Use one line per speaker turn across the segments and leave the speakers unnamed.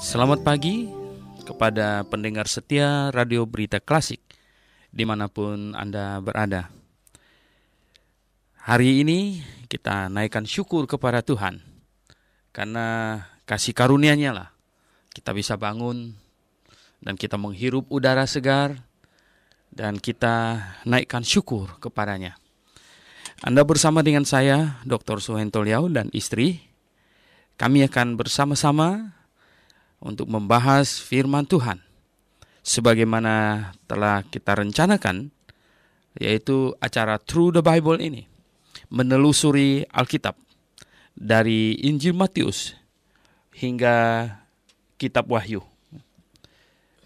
Selamat pagi kepada pendengar setia Radio Berita Klasik dimanapun Anda berada. Hari ini kita naikkan syukur kepada Tuhan karena kasih karunia-Nya lah kita bisa bangun dan kita menghirup udara segar dan kita naikkan syukur kepadanya. Anda bersama dengan saya, Dr. Suhento Liau dan istri. Kami akan bersama-sama untuk membahas firman Tuhan sebagaimana telah kita rencanakan, yaitu acara Through the Bible ini, menelusuri Alkitab dari Injil Matius hingga Kitab Wahyu.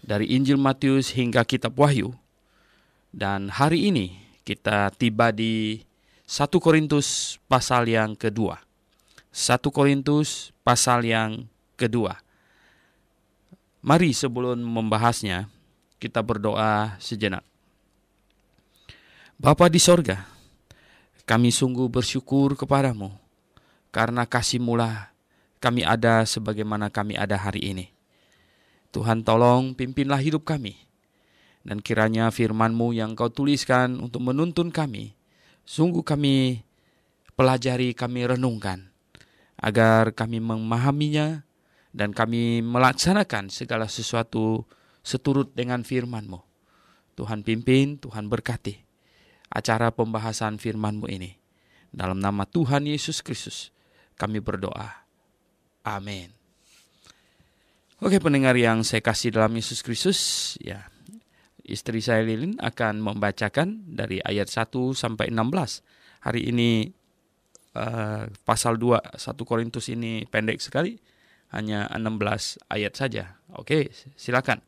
Dari Injil Matius hingga Kitab Wahyu. Dan hari ini kita tiba di 1 Korintus pasal yang kedua. 1 Korintus pasal yang kedua. Mari sebelum membahasnya, kita berdoa sejenak. Bapa di sorga, kami sungguh bersyukur kepadamu, karena kasih-Mu lah kami ada sebagaimana kami ada hari ini. Tuhan tolong pimpinlah hidup kami, dan kiranya firman-Mu yang Kau tuliskan untuk menuntun kami, sungguh kami pelajari, kami renungkan, agar kami memahaminya, dan kami melaksanakan segala sesuatu seturut dengan firman-Mu. Tuhan pimpin, Tuhan berkati acara pembahasan firman-Mu ini. Dalam nama Tuhan Yesus Kristus kami berdoa. Amin. Oke, pendengar yang saya kasih dalam Yesus Kristus, ya, istri saya Lilin akan membacakan dari ayat 1 sampai 16. Hari ini pasal 2 1 Korintus ini pendek sekali, hanya 16 ayat saja. Oke, silakan.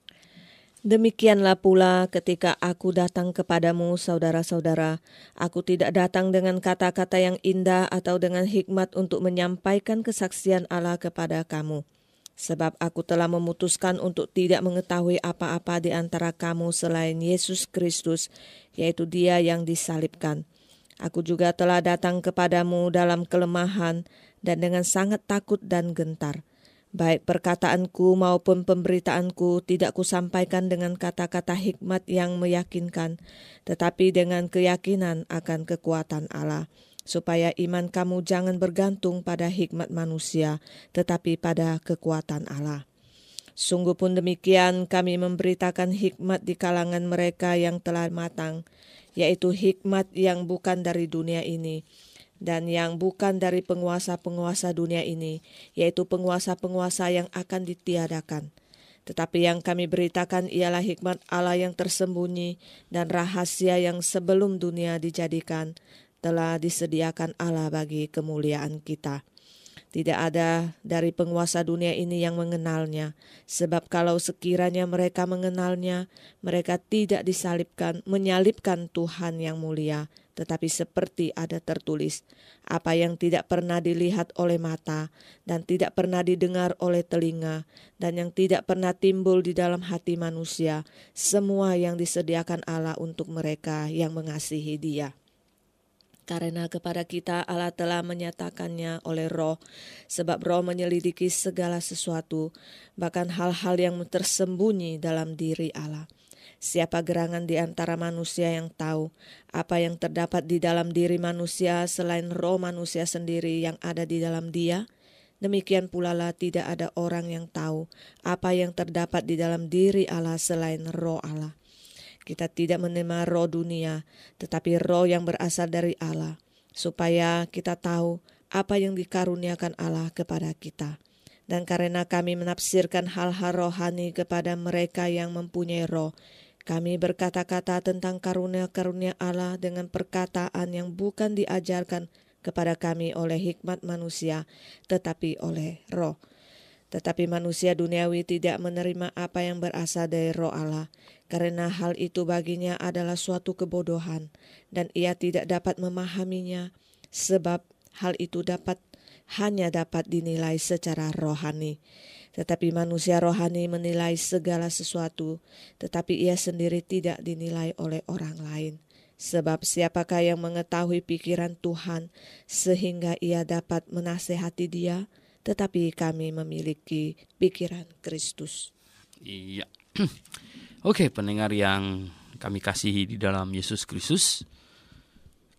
Demikianlah pula ketika aku datang kepadamu, saudara-saudara, aku tidak datang dengan kata-kata yang indah atau dengan hikmat untuk menyampaikan kesaksian Allah kepada kamu. Sebab aku telah memutuskan untuk tidak mengetahui apa-apa di antara kamu selain Yesus Kristus, yaitu Dia yang disalibkan. Aku juga telah datang kepadamu dalam kelemahan dan dengan sangat takut dan gentar. Baik perkataanku maupun pemberitaanku tidak kusampaikan dengan kata-kata hikmat yang meyakinkan, tetapi dengan keyakinan akan kekuatan Allah, supaya iman kamu jangan bergantung pada hikmat manusia, tetapi pada kekuatan Allah. Sungguh pun demikian kami memberitakan hikmat di kalangan mereka yang telah matang, yaitu hikmat yang bukan dari dunia ini, dan yang bukan dari penguasa-penguasa dunia ini, yaitu penguasa-penguasa yang akan ditiadakan. Tetapi yang kami beritakan ialah hikmat Allah yang tersembunyi dan rahasia yang sebelum dunia dijadikan telah disediakan Allah bagi kemuliaan kita. Tidak ada dari penguasa dunia ini yang mengenalnya, sebab kalau sekiranya mereka mengenalnya, mereka tidak menyalibkan Tuhan yang mulia, tetapi seperti ada tertulis, apa yang tidak pernah dilihat oleh mata, dan tidak pernah didengar oleh telinga, dan yang tidak pernah timbul di dalam hati manusia, semua yang disediakan Allah untuk mereka yang mengasihi Dia. Karena kepada kita Allah telah menyatakannya oleh Roh, sebab Roh menyelidiki segala sesuatu, bahkan hal-hal yang tersembunyi dalam diri Allah. Siapa gerangan di antara manusia yang tahu apa yang terdapat di dalam diri manusia selain roh manusia sendiri yang ada di dalam dia? Demikian pula lah tidak ada orang yang tahu apa yang terdapat di dalam diri Allah selain roh Allah. Kita tidak menerima roh dunia, tetapi roh yang berasal dari Allah, supaya kita tahu apa yang dikaruniakan Allah kepada kita. Dan karena kami menafsirkan hal-hal rohani kepada mereka yang mempunyai roh, kami berkata-kata tentang karunia-karunia Allah dengan perkataan yang bukan diajarkan kepada kami oleh hikmat manusia, tetapi oleh roh. Tetapi manusia duniawi tidak menerima apa yang berasal dari roh Allah, karena hal itu baginya adalah suatu kebodohan, dan ia tidak dapat memahaminya, sebab hal itu hanya dapat dinilai secara rohani. Tetapi manusia rohani menilai segala sesuatu, tetapi ia sendiri tidak dinilai oleh orang lain. Sebab siapakah yang mengetahui pikiran Tuhan, sehingga ia dapat menasehati Dia? tetapi kami memiliki pikiran Kristus.
Iya. Oke, pendengar yang kami kasihi di dalam Yesus Kristus,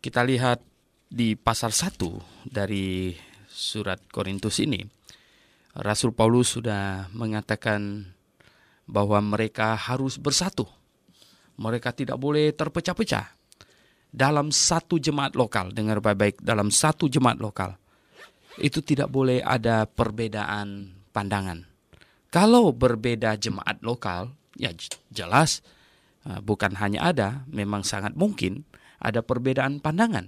kita lihat di pasal 1 dari surat Korintus ini, Rasul Paulus sudah mengatakan bahwa mereka harus bersatu. Mereka tidak boleh terpecah-pecah dalam satu jemaat lokal. Dengar baik-baik, dalam satu jemaat lokal itu tidak boleh ada perbedaan pandangan. Kalau berbeda jemaat lokal, ya jelas bukan hanya ada, memang sangat mungkin ada perbedaan pandangan.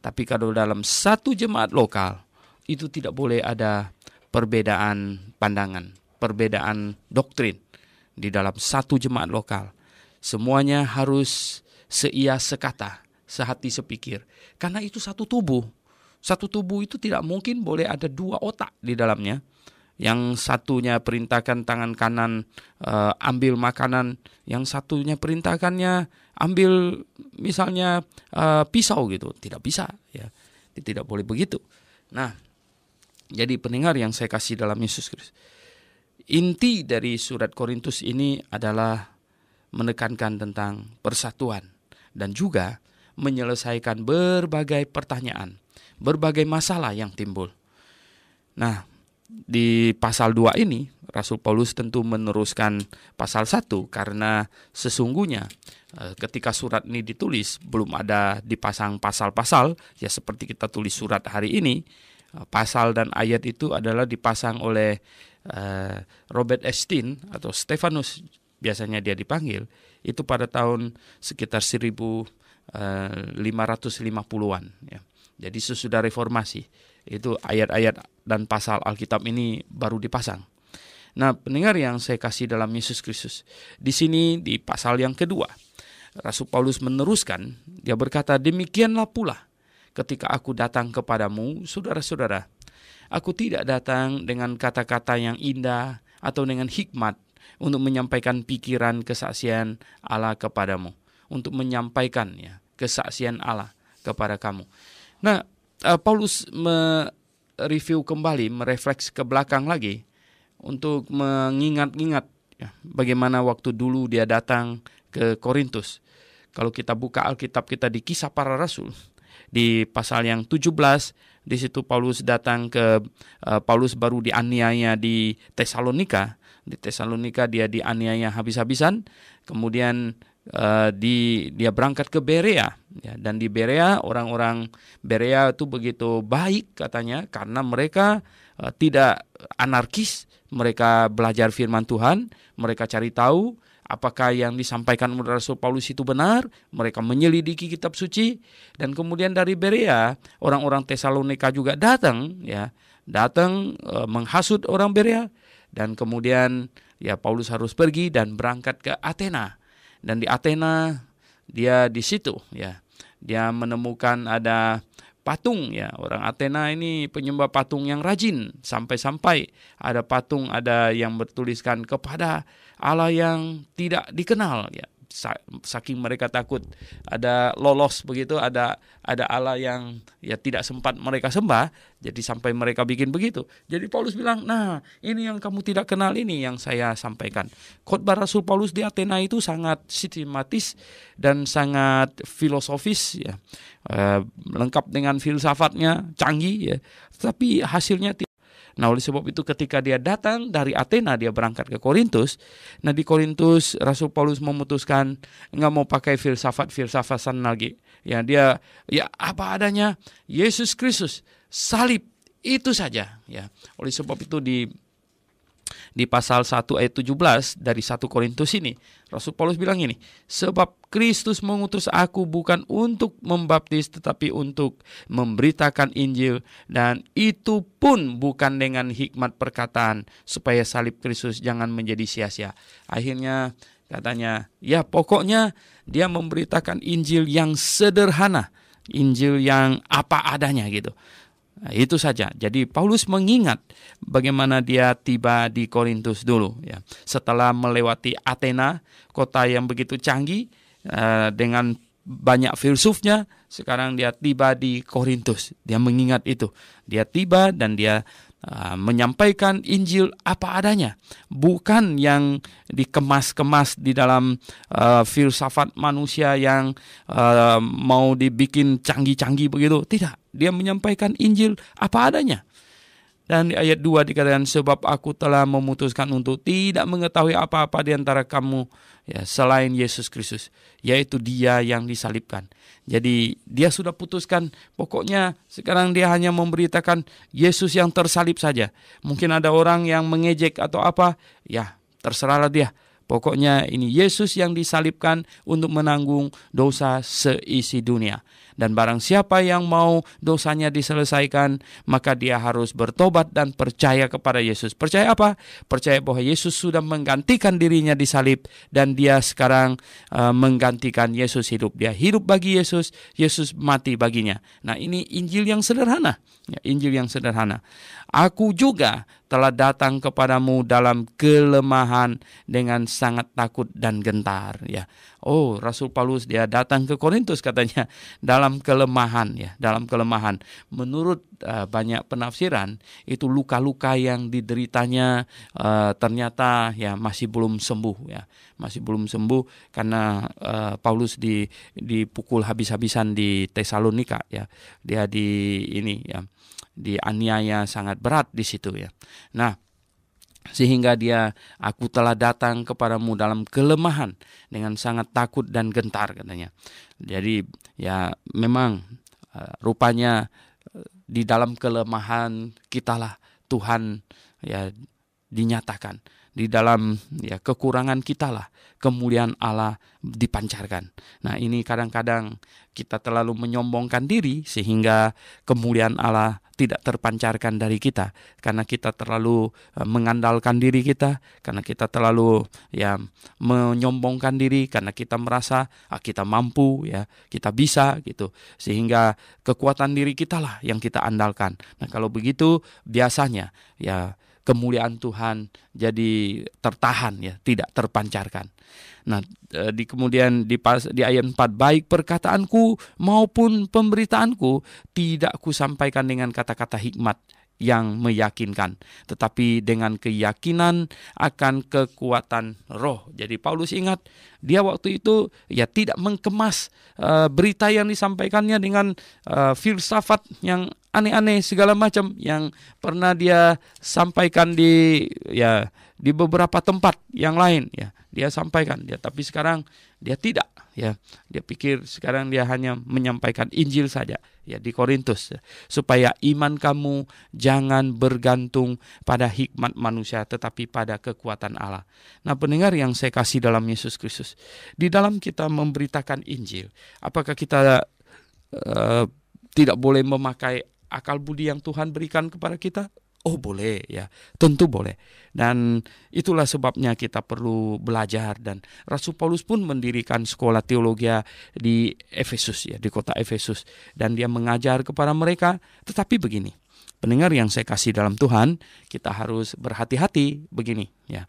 Tapi kalau dalam satu jemaat lokal, itu tidak boleh ada perbedaan pandangan, perbedaan doktrin di dalam satu jemaat lokal. Semuanya harus seia sekata, sehati sepikir. Karena itu satu tubuh. Satu tubuh itu tidak mungkin boleh ada dua otak di dalamnya. Yang satunya perintahkan tangan kanan ambil makanan, yang satunya perintahkannya ambil misalnya pisau gitu. Tidak bisa, ya. Tidak boleh begitu. Nah, jadi pendengar yang saya kasih dalam Yesus Kristus, inti dari surat Korintus ini adalah menekankan tentang persatuan dan juga menyelesaikan berbagai pertanyaan, berbagai masalah yang timbul. Nah, di pasal 2 ini, Rasul Paulus tentu meneruskan pasal 1 karena sesungguhnya ketika surat ini ditulis belum ada dipasang pasal-pasal, ya seperti kita tulis surat hari ini, pasal dan ayat itu adalah dipasang oleh Robert Estienne atau Stefanus, biasanya dia dipanggil, itu pada tahun sekitar 1550-an. Ya. Jadi sesudah reformasi, itu ayat-ayat dan pasal Alkitab ini baru dipasang. Nah, pendengar yang saya kasih dalam Yesus Kristus, di sini di pasal yang kedua, Rasul Paulus meneruskan, dia berkata, demikianlah pula ketika aku datang kepadamu, saudara-saudara, aku tidak datang dengan kata-kata yang indah atau dengan hikmat untuk menyampaikan pikiran kesaksian Allah kepadamu, untuk menyampaikan ya kesaksian Allah kepada kamu. Nah, Paulus mereview kembali, merefleks ke belakang lagi untuk mengingat-ingat ya, bagaimana waktu dulu dia datang ke Korintus. Kalau kita buka Alkitab kita di Kisah Para Rasul, di pasal yang 17, di situ Paulus datang ke Paulus baru dianiaya di Tesalonika. Di Tesalonika dia dianiaya habis-habisan. Kemudian dia berangkat ke Berea, ya, dan di Berea orang-orang Berea itu begitu baik katanya karena mereka tidak anarkis, mereka belajar firman Tuhan, mereka cari tahu apakah yang disampaikan oleh Rasul Paulus itu benar, mereka menyelidiki kitab suci, dan kemudian dari Berea orang-orang Tesalonika juga datang menghasut orang Berea, dan kemudian ya Paulus harus pergi dan berangkat ke Athena. Dan di Athena dia di situ ya dia menemukan ada patung ya, orang Athena ini penyembah patung yang rajin, sampai-sampai ada patung ada yang bertuliskan kepada Allah yang tidak dikenal ya. Saking mereka takut ada lolos begitu, ada Allah yang ya tidak sempat mereka sembah, jadi sampai mereka bikin begitu. Jadi Paulus bilang, nah ini yang kamu tidak kenal ini yang saya sampaikan. Khotbah Rasul Paulus di Athena itu sangat sistematis dan sangat filosofis ya, lengkap dengan filsafatnya, canggih ya, tapi hasilnya tidak. Nah, oleh sebab itu ketika dia datang dari Athena, dia berangkat ke Korintus. Nah, di Korintus Rasul Paulus memutuskan nggak mau pakai filsafat-filsafatan lagi. Ya, dia ya apa adanya, Yesus Kristus, salib, itu saja. Ya, oleh sebab itu di pasal 1 ayat 17 dari 1 Korintus ini, Rasul Paulus bilang ini, sebab Kristus mengutus aku bukan untuk membaptis tetapi untuk memberitakan Injil, dan itu pun bukan dengan hikmat perkataan supaya salib Kristus jangan menjadi sia-sia. Akhirnya katanya, ya pokoknya dia memberitakan Injil yang sederhana, Injil yang apa adanya gitu. Nah, itu saja. Jadi Paulus mengingat bagaimana dia tiba di Korintus dulu ya. Setelah melewati Athena, kota yang begitu canggih dengan banyak filsufnya, sekarang dia tiba di Korintus. Dia mengingat itu. Dia tiba dan dia menyampaikan Injil apa adanya, bukan yang dikemas-kemas di dalam filsafat manusia yang mau dibikin canggih-canggih begitu. Tidak, dia menyampaikan Injil apa adanya. Dan di ayat 2 dikatakan, sebab aku telah memutuskan untuk tidak mengetahui apa-apa di antara kamu selain Yesus Kristus, yaitu Dia yang disalibkan. Jadi dia sudah putuskan, pokoknya sekarang dia hanya memberitakan Yesus yang tersalib saja. Mungkin ada orang yang mengejek atau apa, ya terserahlah dia. Pokoknya ini Yesus yang disalibkan untuk menanggung dosa seisi dunia. Dan barang siapa yang mau dosanya diselesaikan, maka dia harus bertobat dan percaya kepada Yesus. Percaya apa? Percaya bahwa Yesus sudah menggantikan dirinya di salib, dan dia sekarang menggantikan Yesus hidup. Dia hidup bagi Yesus, Yesus mati baginya. Nah, ini Injil yang sederhana. Ya, Injil yang sederhana. Aku juga telah datang kepadamu dalam kelemahan dengan sangat takut dan gentar. Ya, oh, Rasul Paulus dia datang ke Korintus katanya dalam kelemahan, ya, dalam kelemahan. Menurut banyak penafsiran, itu luka-luka yang dideritanya ternyata ya masih belum sembuh, ya, masih belum sembuh karena Paulus dipukul habis-habisan di Tesalonika, ya, dia dianiaya sangat berat di situ, ya. Nah, sehingga aku telah datang kepadamu dalam kelemahan dengan sangat takut dan gentar katanya. Jadi ya memang rupanya di dalam kelemahan kitalah Tuhan ya dinyatakan. Di dalam ya kekurangan kitalah kemuliaan Allah dipancarkan. Nah, ini kadang-kadang kita terlalu menyombongkan diri sehingga kemuliaan Allah tidak terpancarkan dari kita, karena kita terlalu mengandalkan diri kita, karena kita terlalu ya menyombongkan diri, karena kita merasa kita mampu, ya, kita bisa gitu, sehingga kekuatan diri kita lah yang kita andalkan. Nah, kalau begitu biasanya ya kemuliaan Tuhan jadi tertahan, ya, tidak terpancarkan. Nah, kemudian di ayat 4, baik perkataanku maupun pemberitaanku tidak kusampaikan dengan kata-kata hikmat yang meyakinkan, tetapi dengan keyakinan akan kekuatan roh. Jadi Paulus ingat, dia waktu itu ya tidak mengemas berita yang disampaikannya dengan filsafat yang aneh-aneh segala macam yang pernah dia sampaikan di beberapa tempat yang lain, ya, dia sampaikan, ya, tapi sekarang dia tidak, ya, dia pikir sekarang dia hanya menyampaikan Injil saja, ya, di Korintus, ya, supaya iman kamu jangan bergantung pada hikmat manusia tetapi pada kekuatan Allah. Nah, pendengar yang saya kasih dalam Yesus Kristus, di dalam kita memberitakan Injil, apakah kita tidak boleh memakai akal budi yang Tuhan berikan kepada kita? Oh, boleh, ya, tentu boleh. Dan itulah sebabnya kita perlu belajar, dan Rasul Paulus pun mendirikan sekolah teologi di Efesus, ya, di kota Efesus, dan dia mengajar kepada mereka. Tetapi begini, pendengar yang saya kasih dalam Tuhan, kita harus berhati-hati begini, ya.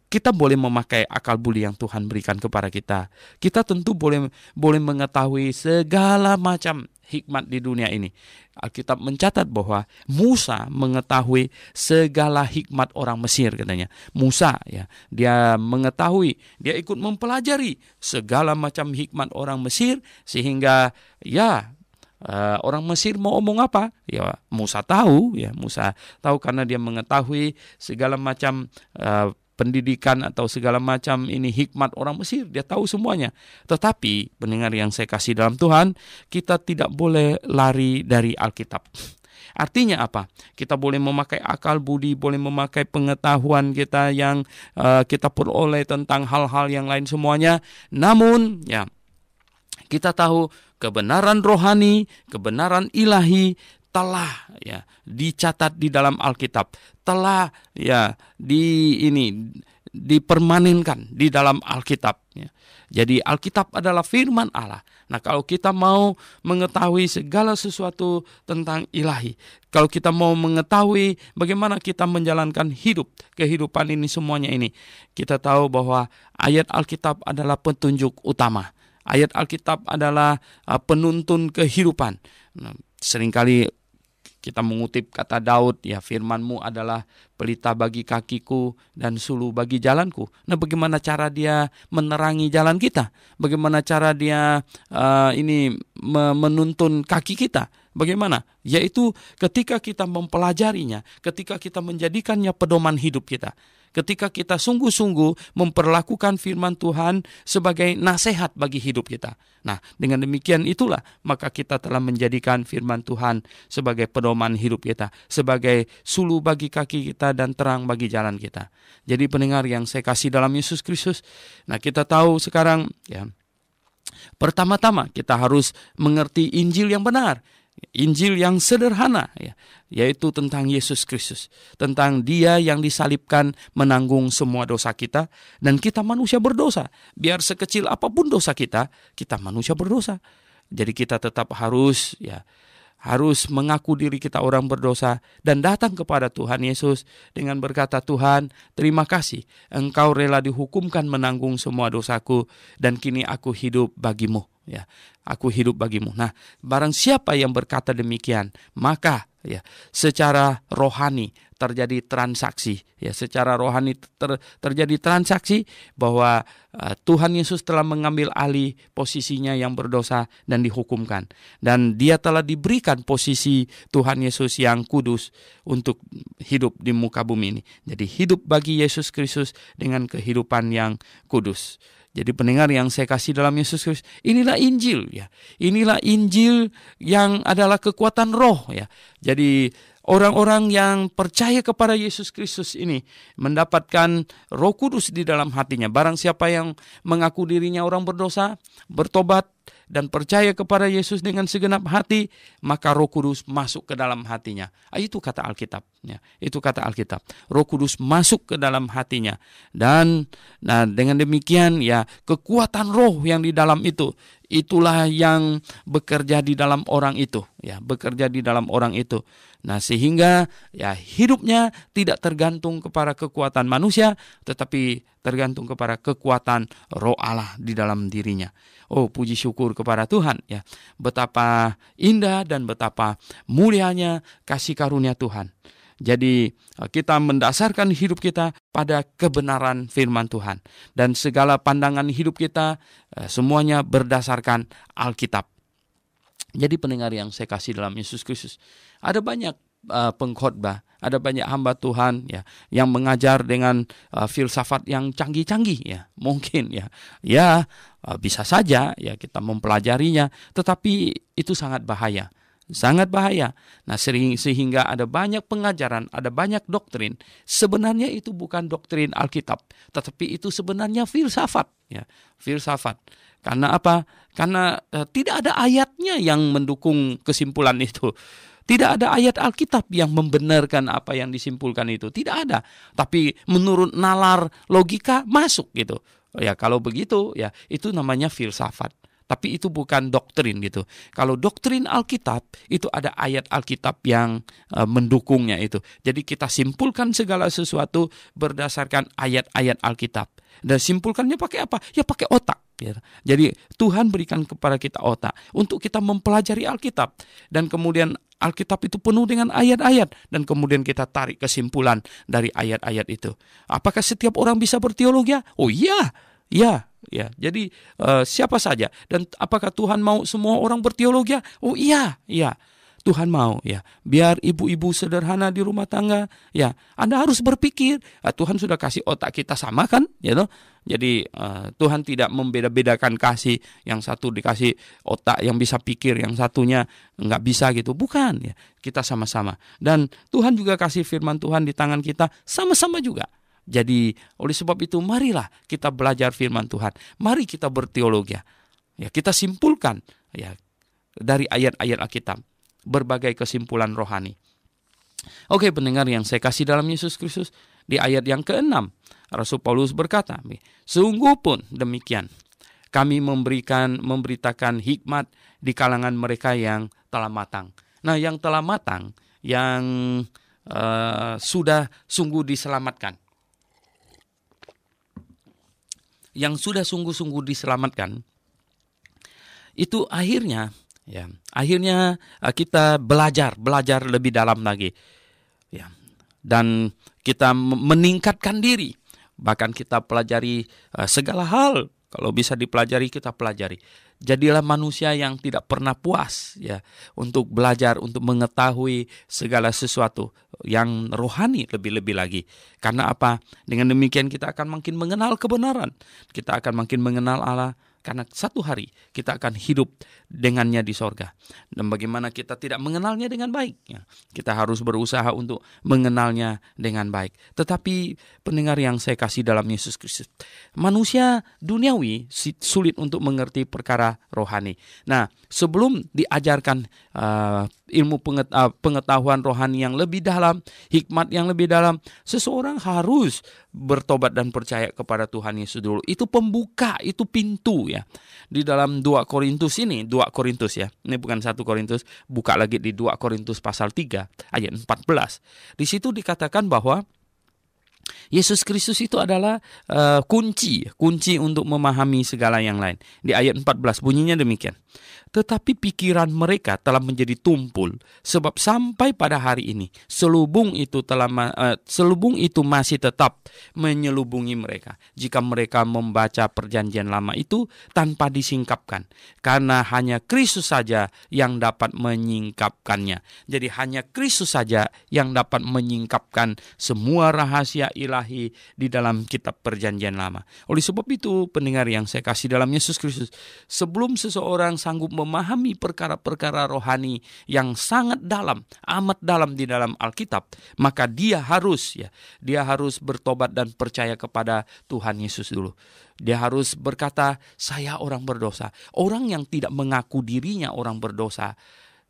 Kita boleh memakai akal budi yang Tuhan berikan kepada kita. Kita tentu boleh mengetahui segala macam hikmat di dunia ini. Alkitab mencatat bahwa Musa mengetahui segala hikmat orang Mesir, katanya. Musa, ya, dia mengetahui, dia ikut mempelajari segala macam hikmat orang Mesir, sehingga ya orang Mesir mau omong apa, ya Musa tahu, ya, Musa tahu karena dia mengetahui segala macam pendidikan atau segala macam ini hikmat orang Mesir, dia tahu semuanya. Tetapi pendengar yang saya kasih dalam Tuhan, kita tidak boleh lari dari Alkitab. Artinya apa? Kita boleh memakai akal budi, boleh memakai pengetahuan kita yang kita peroleh tentang hal-hal yang lain semuanya. Namun, ya, kita tahu kebenaran rohani, kebenaran ilahi telah, ya, dicatat di dalam Alkitab, telah, ya, dipermanenkan di dalam Alkitab, ya. Jadi Alkitab adalah firman Allah. Nah, kalau kita mau mengetahui segala sesuatu tentang ilahi, kalau kita mau mengetahui bagaimana kita menjalankan kehidupan ini semuanya ini, kita tahu bahwa ayat Alkitab adalah petunjuk utama. Ayat Alkitab adalah penuntun kehidupan. Nah, seringkali Kita mengutip kata Daud, ya, firman-Mu adalah pelita bagi kakiku dan suluh bagi jalanku. Nah, bagaimana cara dia menerangi jalan kita? Bagaimana cara dia menuntun kaki kita? Bagaimana? Yaitu ketika kita mempelajarinya, ketika kita menjadikannya pedoman hidup kita. Ketika kita sungguh-sungguh memperlakukan firman Tuhan sebagai nasihat bagi hidup kita. Nah, dengan demikian itulah maka kita telah menjadikan firman Tuhan sebagai pedoman hidup kita, sebagai suluh bagi kaki kita dan terang bagi jalan kita. Jadi pendengar yang saya kasih dalam Yesus Kristus, nah kita tahu sekarang, ya, pertama-tama kita harus mengerti Injil yang benar. Injil yang sederhana, ya, yaitu tentang Yesus Kristus, tentang Dia yang disalibkan menanggung semua dosa kita, dan kita manusia berdosa. Biar sekecil apapun dosa kita manusia berdosa. Jadi kita tetap harus mengaku diri kita orang berdosa dan datang kepada Tuhan Yesus dengan berkata, Tuhan, terima kasih, Engkau rela dihukumkan menanggung semua dosaku, dan kini aku hidup bagimu. Ya, aku hidup bagimu. Nah, barang siapa yang berkata demikian, maka ya secara rohani terjadi transaksi. Ya, secara rohani terjadi transaksi bahwa Tuhan Yesus telah mengambil alih posisinya yang berdosa dan dihukumkan. Dan Dia telah diberikan posisi Tuhan Yesus yang kudus untuk hidup di muka bumi ini. Jadi hidup bagi Yesus Kristus dengan kehidupan yang kudus. Jadi pendengar yang saya kasih dalam Yesus Kristus, inilah Injil, ya. Inilah Injil yang adalah kekuatan roh, ya. Jadi orang-orang yang percaya kepada Yesus Kristus ini mendapatkan Roh Kudus di dalam hatinya. Barang siapa yang mengaku dirinya orang berdosa, bertobat dan percaya kepada Yesus dengan segenap hati, maka Roh Kudus masuk ke dalam hatinya. Itu kata Alkitab, ya. Itu kata Alkitab. Roh Kudus masuk ke dalam hatinya. Dan dengan demikian, ya, kekuatan roh yang di dalam itu, itulah yang bekerja di dalam orang itu, ya, bekerja di dalam orang itu. Nah, sehingga ya hidupnya tidak tergantung kepada kekuatan manusia, tetapi tergantung kepada kekuatan Roh Allah di dalam dirinya. Oh, puji syukur kepada Tuhan, ya. Betapa indah dan betapa mulianya kasih karunia Tuhan. Jadi kita mendasarkan hidup kita pada kebenaran firman Tuhan, dan segala pandangan hidup kita semuanya berdasarkan Alkitab. Jadi pendengar yang saya kasih dalam Yesus Kristus, ada banyak pengkhotbah, ada banyak hamba Tuhan, ya, yang mengajar dengan filsafat yang canggih-canggih, ya. Mungkin bisa saja, ya, kita mempelajarinya, tetapi itu sangat bahaya. Sangat bahaya. Nah, sehingga ada banyak pengajaran, ada banyak doktrin. Sebenarnya itu bukan doktrin Alkitab, tetapi itu sebenarnya filsafat, ya, filsafat. Karena apa? Karena tidak ada ayatnya yang mendukung kesimpulan itu. Tidak ada ayat Alkitab yang membenarkan apa yang disimpulkan itu. Tidak ada. Tapi menurut nalar logika masuk gitu. Ya, kalau begitu, ya, itu namanya filsafat. Tapi itu bukan doktrin gitu. Kalau doktrin Alkitab, itu ada ayat Alkitab yang mendukungnya itu. Jadi kita simpulkan segala sesuatu berdasarkan ayat-ayat Alkitab. Dan simpulkannya pakai apa? Ya pakai otak. Ya. Jadi Tuhan berikan kepada kita otak untuk kita mempelajari Alkitab. Dan kemudian Alkitab itu penuh dengan ayat-ayat. Dan kemudian kita tarik kesimpulan dari ayat-ayat itu. Apakah setiap orang bisa berteologi? Oh iya, ya. Ya, jadi siapa saja. Dan apakah Tuhan mau semua orang berteologi? Oh iya, iya. Tuhan mau, ya. Biar ibu-ibu sederhana di rumah tangga, ya, Anda harus berpikir. Tuhan sudah kasih otak kita sama kan, ya toh? Jadi Tuhan tidak membeda-bedakan kasih. Yang satu dikasih otak yang bisa pikir, yang satunya nggak bisa gitu. Bukan, ya. Kita sama-sama. Dan Tuhan juga kasih firman Tuhan di tangan kita sama-sama juga. Jadi oleh sebab itu marilah kita belajar firman Tuhan. Mari kita berteologi. Ya, kita simpulkan, ya, dari ayat-ayat Alkitab berbagai kesimpulan rohani. Oke, pendengar yang saya kasih dalam Yesus Kristus, di ayat yang ke-6 Rasul Paulus berkata, sungguh pun demikian, kami memberitakan hikmat di kalangan mereka yang telah matang. Nah, yang telah matang, yang sudah sungguh diselamatkan, yang sudah sungguh-sungguh diselamatkan, itu akhirnya Ya, akhirnya kita belajar lebih dalam lagi. Ya, dan kita meningkatkan diri. Bahkan kita pelajari segala hal. Kalau bisa dipelajari, kita pelajari. Jadilah manusia yang tidak pernah puas, ya, untuk belajar, untuk mengetahui segala sesuatu yang rohani lebih-lebih lagi. Karena apa? Dengan demikian kita akan makin mengenal kebenaran. Kita akan makin mengenal Allah. Karena satu hari kita akan hidup dengannya di sorga. Dan bagaimana kita tidak mengenalnya dengan baik, ya, kita harus berusaha untuk mengenalnya dengan baik. Tetapi pendengar yang saya kasih dalam Yesus Kristus, manusia duniawi sulit untuk mengerti perkara rohani. Nah, sebelum diajarkan ilmu pengetahuan rohani yang lebih dalam, hikmat yang lebih dalam, seseorang harus bertobat dan percaya kepada Tuhan Yesus dulu. Itu pembuka, itu pintu, ya. Di dalam 2 Korintus ini, 2 Korintus, ya. Ini bukan 1 Korintus, buka lagi di 2 Korintus pasal 3 ayat 14. Di situ dikatakan bahwa Yesus Kristus itu adalah kunci untuk memahami segala yang lain. Di ayat 14 bunyinya demikian. Tetapi pikiran mereka telah menjadi tumpul, sebab sampai pada hari ini selubung itu masih tetap menyelubungi mereka. Jika mereka membaca perjanjian lama itu tanpa disingkapkan, karena hanya Kristus saja yang dapat menyingkapkannya. Jadi hanya Kristus saja yang dapat menyingkapkan semua rahasia ilahi di dalam kitab perjanjian lama. Oleh sebab itu, pendengar yang saya kasih dalam Yesus Kristus, sebelum seseorang sanggup memahami perkara-perkara rohani yang sangat dalam, amat dalam di dalam Alkitab, maka dia harus bertobat dan percaya kepada Tuhan Yesus dulu. Dia harus berkata, saya orang berdosa. Orang yang tidak mengaku dirinya orang berdosa,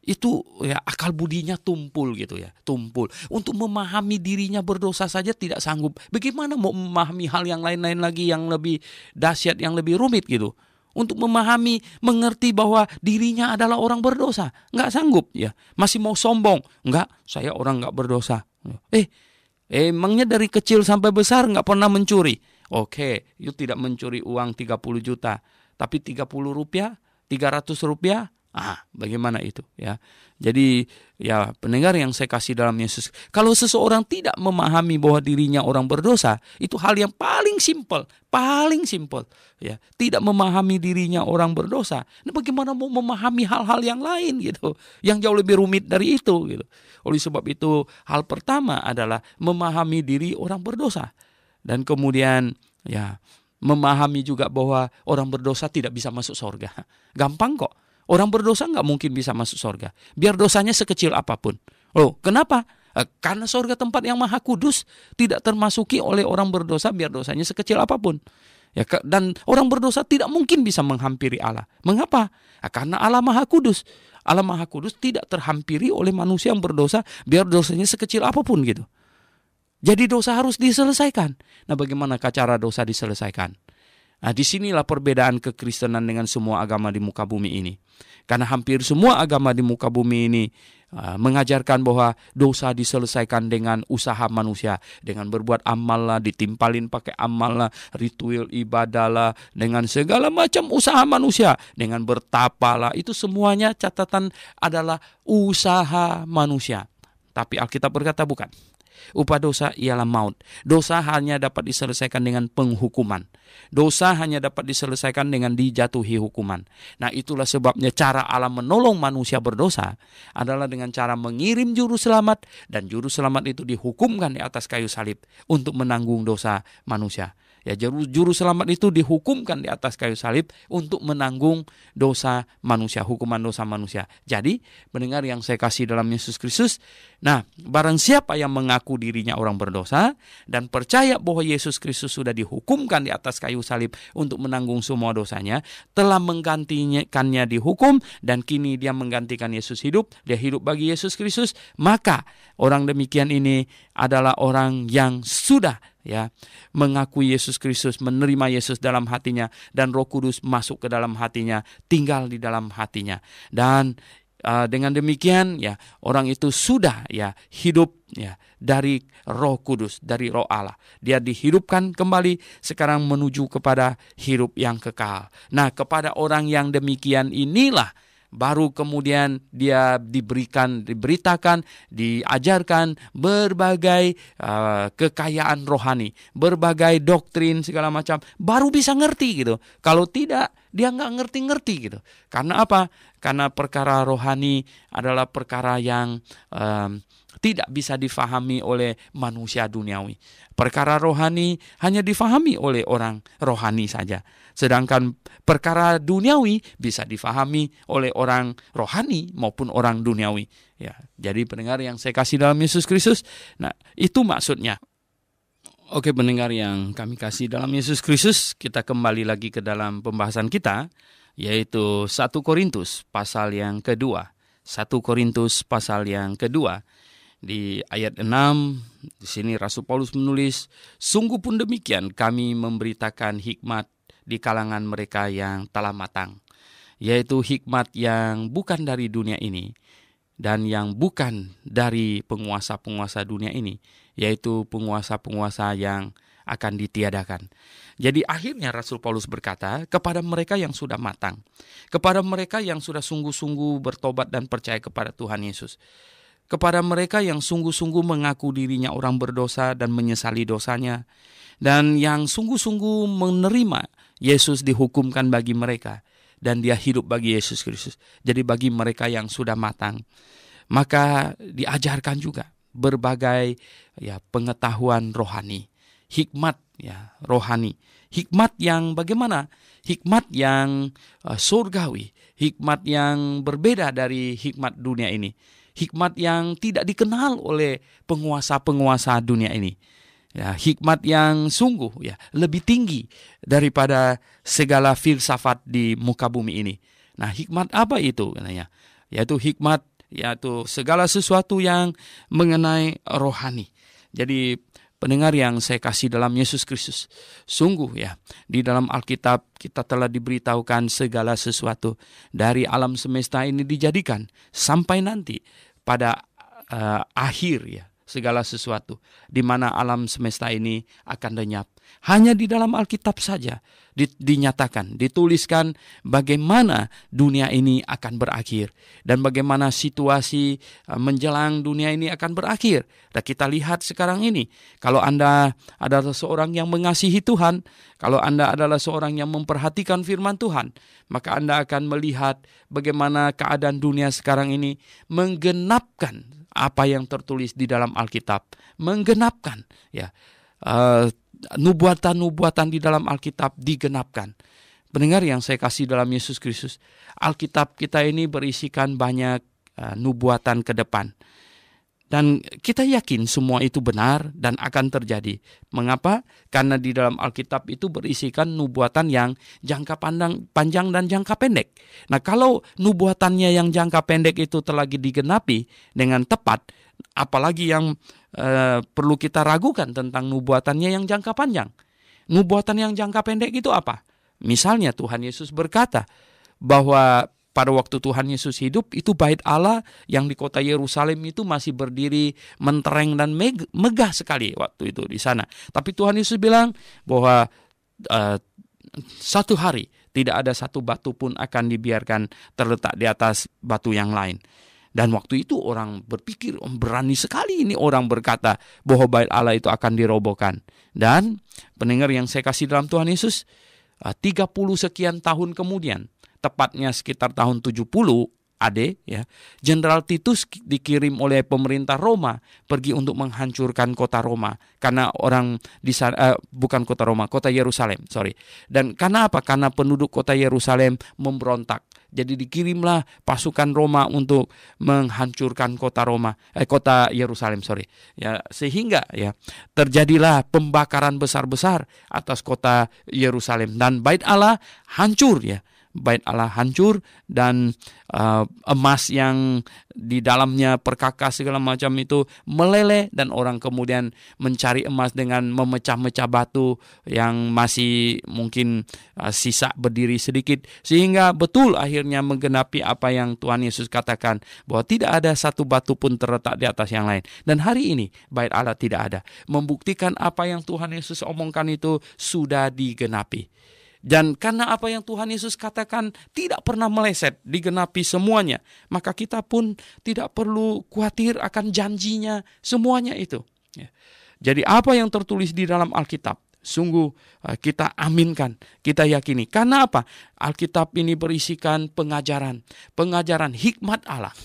itu ya akal budinya tumpul gitu ya, tumpul. Untuk memahami dirinya berdosa saja tidak sanggup. Bagaimana mau memahami hal yang lain-lain lagi yang lebih dahsyat, yang lebih rumit gitu. Untuk memahami, mengerti bahwa dirinya adalah orang berdosa, nggak sanggup, ya. Masih mau sombong, nggak, saya orang nggak berdosa. Emangnya dari kecil sampai besar nggak pernah mencuri? Oke, you tidak mencuri uang 30 juta, tapi 30 rupiah, 300 rupiah, bagaimana itu, ya. Jadi ya pendengar yang saya kasih dalam Yesus, kalau seseorang tidak memahami bahwa dirinya orang berdosa, itu hal yang paling simpel, ya. Tidak memahami dirinya orang berdosa. Nah, bagaimana mau memahami hal-hal yang lain gitu, yang jauh lebih rumit dari itu gitu. Oleh sebab itu, hal pertama adalah memahami diri orang berdosa. Dan kemudian ya memahami juga bahwa orang berdosa tidak bisa masuk surga. Gampang kok. Orang berdosa nggak mungkin bisa masuk surga, biar dosanya sekecil apapun. Kenapa? Karena surga tempat yang maha kudus, tidak termasuki oleh orang berdosa biar dosanya sekecil apapun. Ya, dan orang berdosa tidak mungkin bisa menghampiri Allah. Mengapa? Karena Allah maha kudus. Allah maha kudus tidak terhampiri oleh manusia yang berdosa biar dosanya sekecil apapun gitu. Jadi dosa harus diselesaikan. Nah, bagaimana cara dosa diselesaikan? Nah, disinilah perbedaan kekristenan dengan semua agama di muka bumi ini. Karena hampir semua agama di muka bumi ini mengajarkan bahwa dosa diselesaikan dengan usaha manusia. Dengan berbuat amal lah, ditimpalin pakai amal lah, ritual ibadah lah, dengan segala macam usaha manusia. Dengan bertapa lah, itu semuanya catatan adalah usaha manusia. Tapi Alkitab berkata bukan. Upah dosa ialah maut. Dosa hanya dapat diselesaikan dengan penghukuman. Dosa hanya dapat diselesaikan dengan dijatuhi hukuman. Nah, itulah sebabnya cara Allah menolong manusia berdosa adalah dengan cara mengirim juru selamat, dan juru selamat itu dihukumkan di atas kayu salib untuk menanggung dosa manusia. Ya, juru selamat itu dihukumkan di atas kayu salib untuk menanggung dosa manusia, hukuman dosa manusia. Jadi, pendengar yang saya kasih dalam Yesus Kristus, nah, barang siapa yang mengaku dirinya orang berdosa dan percaya bahwa Yesus Kristus sudah dihukumkan di atas kayu salib untuk menanggung semua dosanya, telah menggantikannya dihukum, dan kini dia menggantikan Yesus hidup, dia hidup bagi Yesus Kristus, maka orang demikian ini adalah orang yang sudah mengakui Yesus Kristus, menerima Yesus dalam hatinya, dan Roh Kudus masuk ke dalam hatinya, tinggal di dalam hatinya. Dan dengan demikian orang itu sudah hidup dari Roh Kudus, dari Roh Allah. Dia dihidupkan kembali, sekarang menuju kepada hidup yang kekal. Nah, kepada orang yang demikian inilah baru kemudian dia diberitakan, diajarkan berbagai kekayaan rohani, berbagai doktrin segala macam, baru bisa ngerti gitu. Kalau tidak, dia nggak ngerti-ngerti gitu. Karena apa? Karena perkara rohani adalah perkara yang tidak bisa difahami oleh manusia duniawi. Perkara rohani hanya difahami oleh orang rohani saja. Sedangkan perkara duniawi bisa difahami oleh orang rohani maupun orang duniawi. Ya, jadi pendengar yang saya kasih dalam Yesus Kristus, nah itu maksudnya. Oke, pendengar yang kami kasih dalam Yesus Kristus, kita kembali lagi ke dalam pembahasan kita, yaitu 1 Korintus pasal yang kedua. 1 Korintus pasal yang kedua. Di ayat 6, di sini Rasul Paulus menulis, "Sungguh pun demikian kami memberitakan hikmat di kalangan mereka yang telah matang, yaitu hikmat yang bukan dari dunia ini dan yang bukan dari penguasa-penguasa dunia ini, yaitu penguasa-penguasa yang akan ditiadakan." Jadi akhirnya Rasul Paulus berkata kepada mereka yang sudah matang, kepada mereka yang sudah sungguh-sungguh bertobat dan percaya kepada Tuhan Yesus, kepada mereka yang sungguh-sungguh mengaku dirinya orang berdosa dan menyesali dosanya, dan yang sungguh-sungguh menerima Yesus dihukumkan bagi mereka, dan dia hidup bagi Yesus Kristus. Jadi bagi mereka yang sudah matang, maka diajarkan juga berbagai pengetahuan rohani, hikmat rohani. Hikmat yang bagaimana? Hikmat yang surgawi, hikmat yang berbeda dari hikmat dunia ini. Hikmat yang tidak dikenal oleh penguasa-penguasa dunia ini. Ya, hikmat yang sungguh lebih tinggi daripada segala filsafat di muka bumi ini. Nah, hikmat apa itu? Yaitu hikmat, yaitu segala sesuatu yang mengenai rohani. Jadi pendengar yang saya kasih dalam Yesus Kristus, sungguh di dalam Alkitab kita telah diberitahukan segala sesuatu dari alam semesta ini dijadikan sampai nanti pada akhir segala sesuatu, di mana alam semesta ini akan lenyap. Hanya di dalam Alkitab saja dinyatakan, dituliskan bagaimana dunia ini akan berakhir dan bagaimana situasi menjelang dunia ini akan berakhir. Dan kita lihat sekarang ini, kalau Anda adalah seorang yang mengasihi Tuhan, kalau Anda adalah seorang yang memperhatikan firman Tuhan, maka Anda akan melihat bagaimana keadaan dunia sekarang ini menggenapkan apa yang tertulis di dalam Alkitab, menggenapkan nubuatan-nubuatan di dalam Alkitab digenapkan. Pendengar yang saya kasih dalam Yesus Kristus, Alkitab kita ini berisikan banyak nubuatan ke depan. Dan kita yakin semua itu benar dan akan terjadi. Mengapa? Karena di dalam Alkitab itu berisikan nubuatan yang jangka panjang dan jangka pendek. Nah, kalau nubuatannya yang jangka pendek itu telah digenapi dengan tepat, apalagi yang perlu kita ragukan tentang nubuatannya yang jangka panjang. Nubuatan yang jangka pendek itu apa? Misalnya Tuhan Yesus berkata bahwa pada waktu Tuhan Yesus hidup, itu bait Allah yang di kota Yerusalem itu masih berdiri mentereng dan megah sekali waktu itu di sana. Tapi Tuhan Yesus bilang bahwa satu hari tidak ada satu batu pun akan dibiarkan terletak di atas batu yang lain. Dan waktu itu orang berpikir, berani sekali ini orang berkata bahwa bait Allah itu akan dirobohkan. Dan pendengar yang saya kasih dalam Tuhan Yesus, 30 sekian tahun kemudian, tepatnya sekitar tahun 70 AD, Jenderal Titus dikirim oleh pemerintah Roma pergi untuk menghancurkan kota Roma, karena orang di sana, bukan kota Roma, kota Yerusalem, Dan karena apa? Karena penduduk kota Yerusalem memberontak. Jadi dikirimlah pasukan Roma untuk menghancurkan kota Yerusalem, sehingga terjadilah pembakaran besar-besar atas kota Yerusalem dan bait Allah hancur, Bait Allah hancur dan emas yang di dalamnya perkakas segala macam itu meleleh, dan orang kemudian mencari emas dengan memecah-mecah batu yang masih mungkin sisa berdiri sedikit, sehingga betul akhirnya menggenapi apa yang Tuhan Yesus katakan bahwa tidak ada satu batu pun terletak di atas yang lain. Dan hari ini bait Allah tidak ada, membuktikan apa yang Tuhan Yesus omongkan itu sudah digenapi. Dan karena apa yang Tuhan Yesus katakan tidak pernah meleset, digenapi semuanya, maka kita pun tidak perlu khawatir akan janjinya semuanya itu. Ya. Jadi apa yang tertulis di dalam Alkitab, sungguh kita aminkan, kita yakini. Karena apa? Alkitab ini berisikan pengajaran hikmat Allah.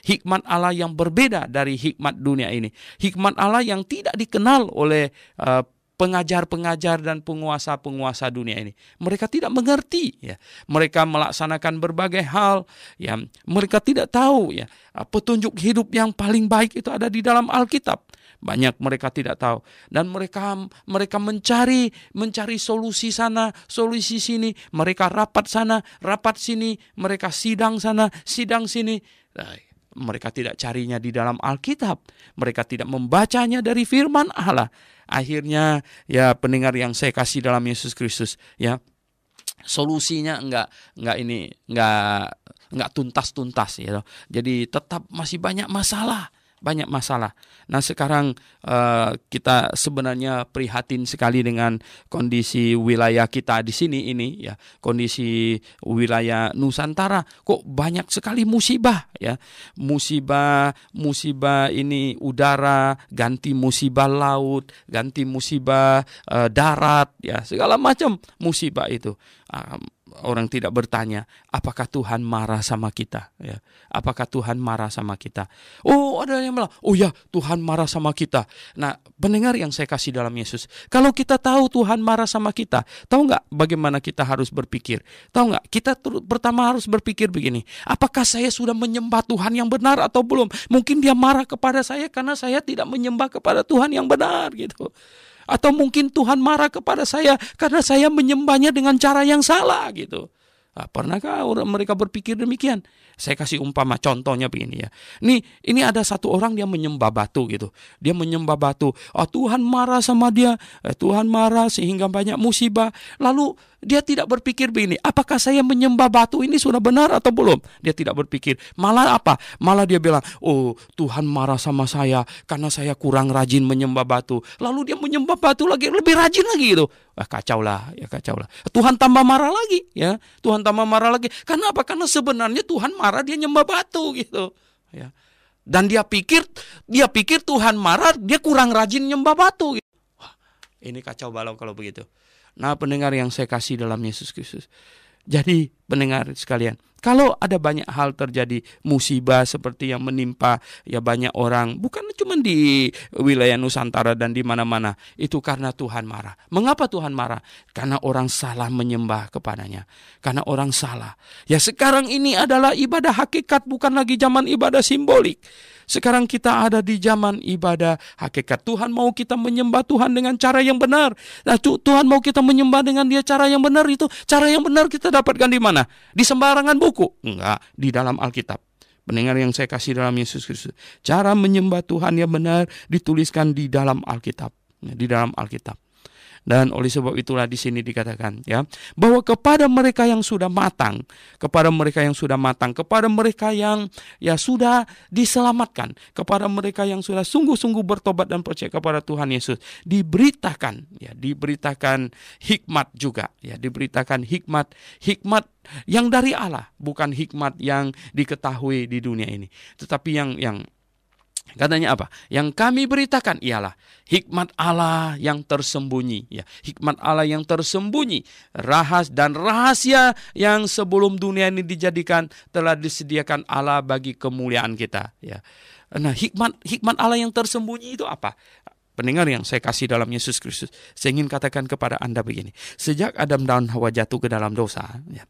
Hikmat Allah yang berbeda dari hikmat dunia ini. Hikmat Allah yang tidak dikenal oleh pengajar-pengajar dan penguasa-penguasa dunia ini. Mereka tidak mengerti, ya. Mereka melaksanakan berbagai hal, ya. Mereka tidak tahu, ya, petunjuk hidup yang paling baik itu ada di dalam Alkitab. Banyak mereka tidak tahu, dan mereka mencari solusi sana, solusi sini. Mereka rapat sana, rapat sini. Mereka sidang sana, sidang sini. Mereka tidak carinya di dalam Alkitab. Mereka tidak membacanya dari firman Allah. Akhirnya, ya pendengar yang saya kasih dalam Yesus Kristus, ya solusinya enggak tuntas-tuntas, ya. Jadi tetap masih banyak masalah. Nah sekarang kita sebenarnya prihatin sekali dengan kondisi wilayah kita di sini ini, ya, kondisi wilayah Nusantara kok banyak sekali musibah, ya. Musibah ini udara, ganti musibah laut, ganti musibah darat, ya, segala macam musibah itu. Orang tidak bertanya, apakah Tuhan marah sama kita? Ya, apakah Tuhan marah sama kita? Oh, ada yang bilang, oh ya, Tuhan marah sama kita. Nah, pendengar yang saya kasih dalam Yesus, kalau kita tahu Tuhan marah sama kita, tahu nggak bagaimana kita harus berpikir? Tahu nggak? Kita pertama harus berpikir begini, apakah saya sudah menyembah Tuhan yang benar atau belum? Mungkin Dia marah kepada saya karena saya tidak menyembah kepada Tuhan yang benar, gitu. Atau mungkin Tuhan marah kepada saya karena saya menyembahnya dengan cara yang salah, gitu. Pernahkah mereka berpikir demikian? Saya kasih umpama, contohnya begini, ya. Ini ada satu orang, dia menyembah batu, gitu. Dia menyembah batu. Tuhan marah sama dia. Tuhan marah sehingga banyak musibah. Lalu dia tidak berpikir begini, apakah saya menyembah batu ini sudah benar atau belum? Dia tidak berpikir. Malah apa? Malah dia bilang, oh Tuhan marah sama saya karena saya kurang rajin menyembah batu. Lalu dia menyembah batu lagi, lebih rajin lagi, gitu. Kacau lah. Tuhan tambah marah lagi, ya. Tuhan tambah marah lagi. Karena apa? Karena sebenarnya Tuhan marah, dia nyembah batu, gitu, ya. Dan dia pikir Tuhan marah, dia kurang rajin nyembah batu, gitu. Wah, ini kacau balau kalau begitu. Nah, pendengar yang saya kasih dalam Yesus Kristus. Jadi, pendengar sekalian, kalau ada banyak hal terjadi, musibah seperti yang menimpa, ya, banyak orang, bukan cuma di wilayah Nusantara dan di mana-mana, itu karena Tuhan marah. Mengapa Tuhan marah? Karena orang salah menyembah kepadanya. Karena orang salah. Ya, sekarang ini adalah ibadah hakikat, bukan lagi zaman ibadah simbolik. Sekarang kita ada di zaman ibadah hakikat. Tuhan mau kita menyembah Tuhan dengan cara yang benar. Nah, Tuhan mau kita menyembah dengan Dia cara yang benar. Itu cara yang benar kita dapatkan di mana? Di sembarangan buku? Enggak, di dalam Alkitab. Pendengar yang saya kasih dalam Yesus Kristus, cara menyembah Tuhan yang benar dituliskan di dalam Alkitab. Di dalam Alkitab. Dan oleh sebab itulah di sini dikatakan, ya, bahwa kepada mereka yang sudah matang, kepada mereka yang ya sudah diselamatkan, kepada mereka yang sudah sungguh-sungguh bertobat dan percaya kepada Tuhan Yesus, diberitakan hikmat juga, ya, diberitakan hikmat yang dari Allah, bukan hikmat yang diketahui di dunia ini, tetapi yang katanya apa? Yang kami beritakan ialah hikmat Allah yang tersembunyi, ya. Hikmat Allah yang tersembunyi, rahasia yang sebelum dunia ini dijadikan telah disediakan Allah bagi kemuliaan kita, ya. Nah, hikmat Allah yang tersembunyi itu apa? Pendengar yang saya kasih dalam Yesus Kristus, saya ingin katakan kepada Anda begini. Sejak Adam dan Hawa jatuh ke dalam dosa, ya,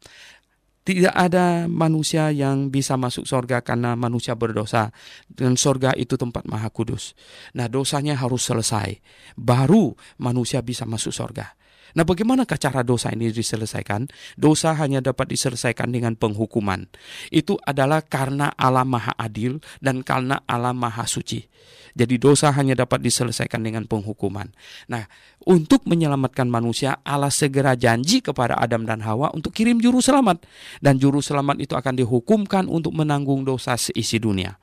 tidak ada manusia yang bisa masuk surga karena manusia berdosa. Dan surga itu tempat maha kudus. Nah, dosanya harus selesai, baru manusia bisa masuk surga. Nah, bagaimanakah cara dosa ini diselesaikan? Dosa hanya dapat diselesaikan dengan penghukuman. Itu adalah karena Allah maha adil dan karena Allah maha suci. Jadi dosa hanya dapat diselesaikan dengan penghukuman. Nah, untuk menyelamatkan manusia, Allah segera janji kepada Adam dan Hawa untuk kirim juru selamat. Dan juru selamat itu akan dihukumkan untuk menanggung dosa seisi dunia.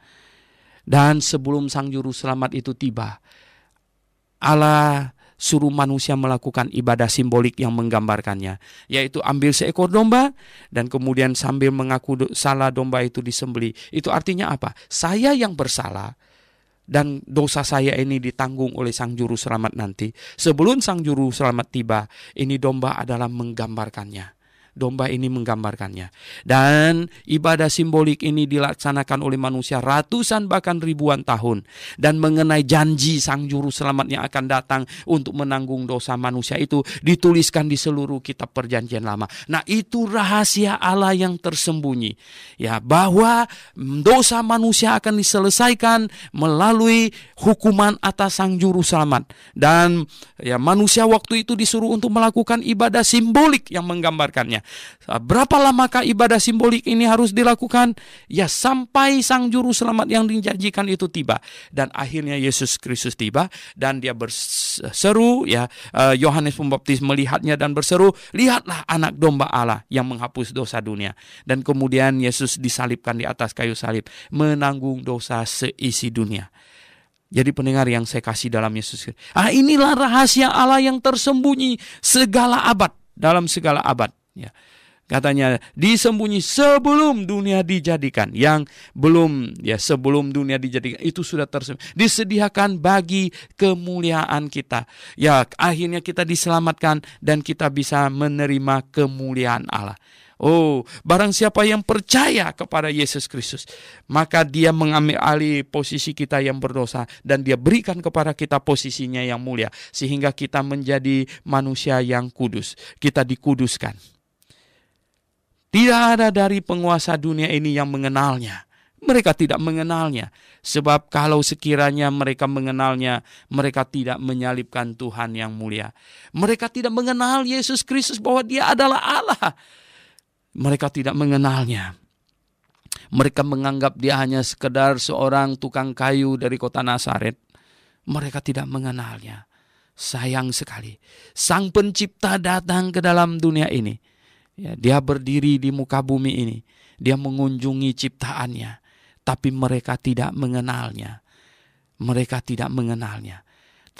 Dan sebelum sang juru selamat itu tiba, Allah suruh manusia melakukan ibadah simbolik yang menggambarkannya, yaitu ambil seekor domba dan kemudian sambil mengaku salah domba itu disembelih. Itu artinya apa? Saya yang bersalah dan dosa saya ini ditanggung oleh Sang Juru Selamat nanti. Sebelum Sang Juru Selamat tiba, ini domba adalah menggambarkannya. Domba ini menggambarkannya. Dan ibadah simbolik ini dilaksanakan oleh manusia ratusan bahkan ribuan tahun. Dan mengenai janji Sang Juru Selamat yang akan datang untuk menanggung dosa manusia itu dituliskan di seluruh kitab Perjanjian Lama. Nah, itu rahasia Allah yang tersembunyi. Ya, bahwa dosa manusia akan diselesaikan melalui hukuman atas Sang Juru Selamat. Dan ya, manusia waktu itu disuruh untuk melakukan ibadah simbolik yang menggambarkannya. Berapa lamakah ibadah simbolik ini harus dilakukan? Ya, sampai Sang Juru Selamat yang dijanjikan itu tiba. Dan akhirnya Yesus Kristus tiba dan dia berseru, ya, Yohanes Pembaptis melihatnya dan berseru, "Lihatlah anak domba Allah yang menghapus dosa dunia." Dan kemudian Yesus disalibkan di atas kayu salib, menanggung dosa seisi dunia. Jadi pendengar yang saya kasih dalam Yesus, inilah rahasia Allah yang tersembunyi segala abad, dalam segala abad. Ya. Katanya disembunyi sebelum dunia dijadikan. Yang belum, ya, sebelum dunia dijadikan itu sudah tersembunyi, disediakan bagi kemuliaan kita. Ya, akhirnya kita diselamatkan dan kita bisa menerima kemuliaan Allah. Oh, barang siapa yang percaya kepada Yesus Kristus, maka dia mengambil alih posisi kita yang berdosa dan dia berikan kepada kita posisinya yang mulia, sehingga kita menjadi manusia yang kudus. Kita dikuduskan. Tidak ada dari penguasa dunia ini yang mengenalnya. Mereka tidak mengenalnya. Sebab kalau sekiranya mereka mengenalnya, mereka tidak menyalibkan Tuhan yang mulia. Mereka tidak mengenal Yesus Kristus bahwa dia adalah Allah. Mereka tidak mengenalnya. Mereka menganggap dia hanya sekedar seorang tukang kayu dari kota Nazaret. Mereka tidak mengenalnya. Sayang sekali. Sang Pencipta datang ke dalam dunia ini. Ya, dia berdiri di muka bumi ini. Dia mengunjungi ciptaannya. Tapi mereka tidak mengenalnya. Mereka tidak mengenalnya.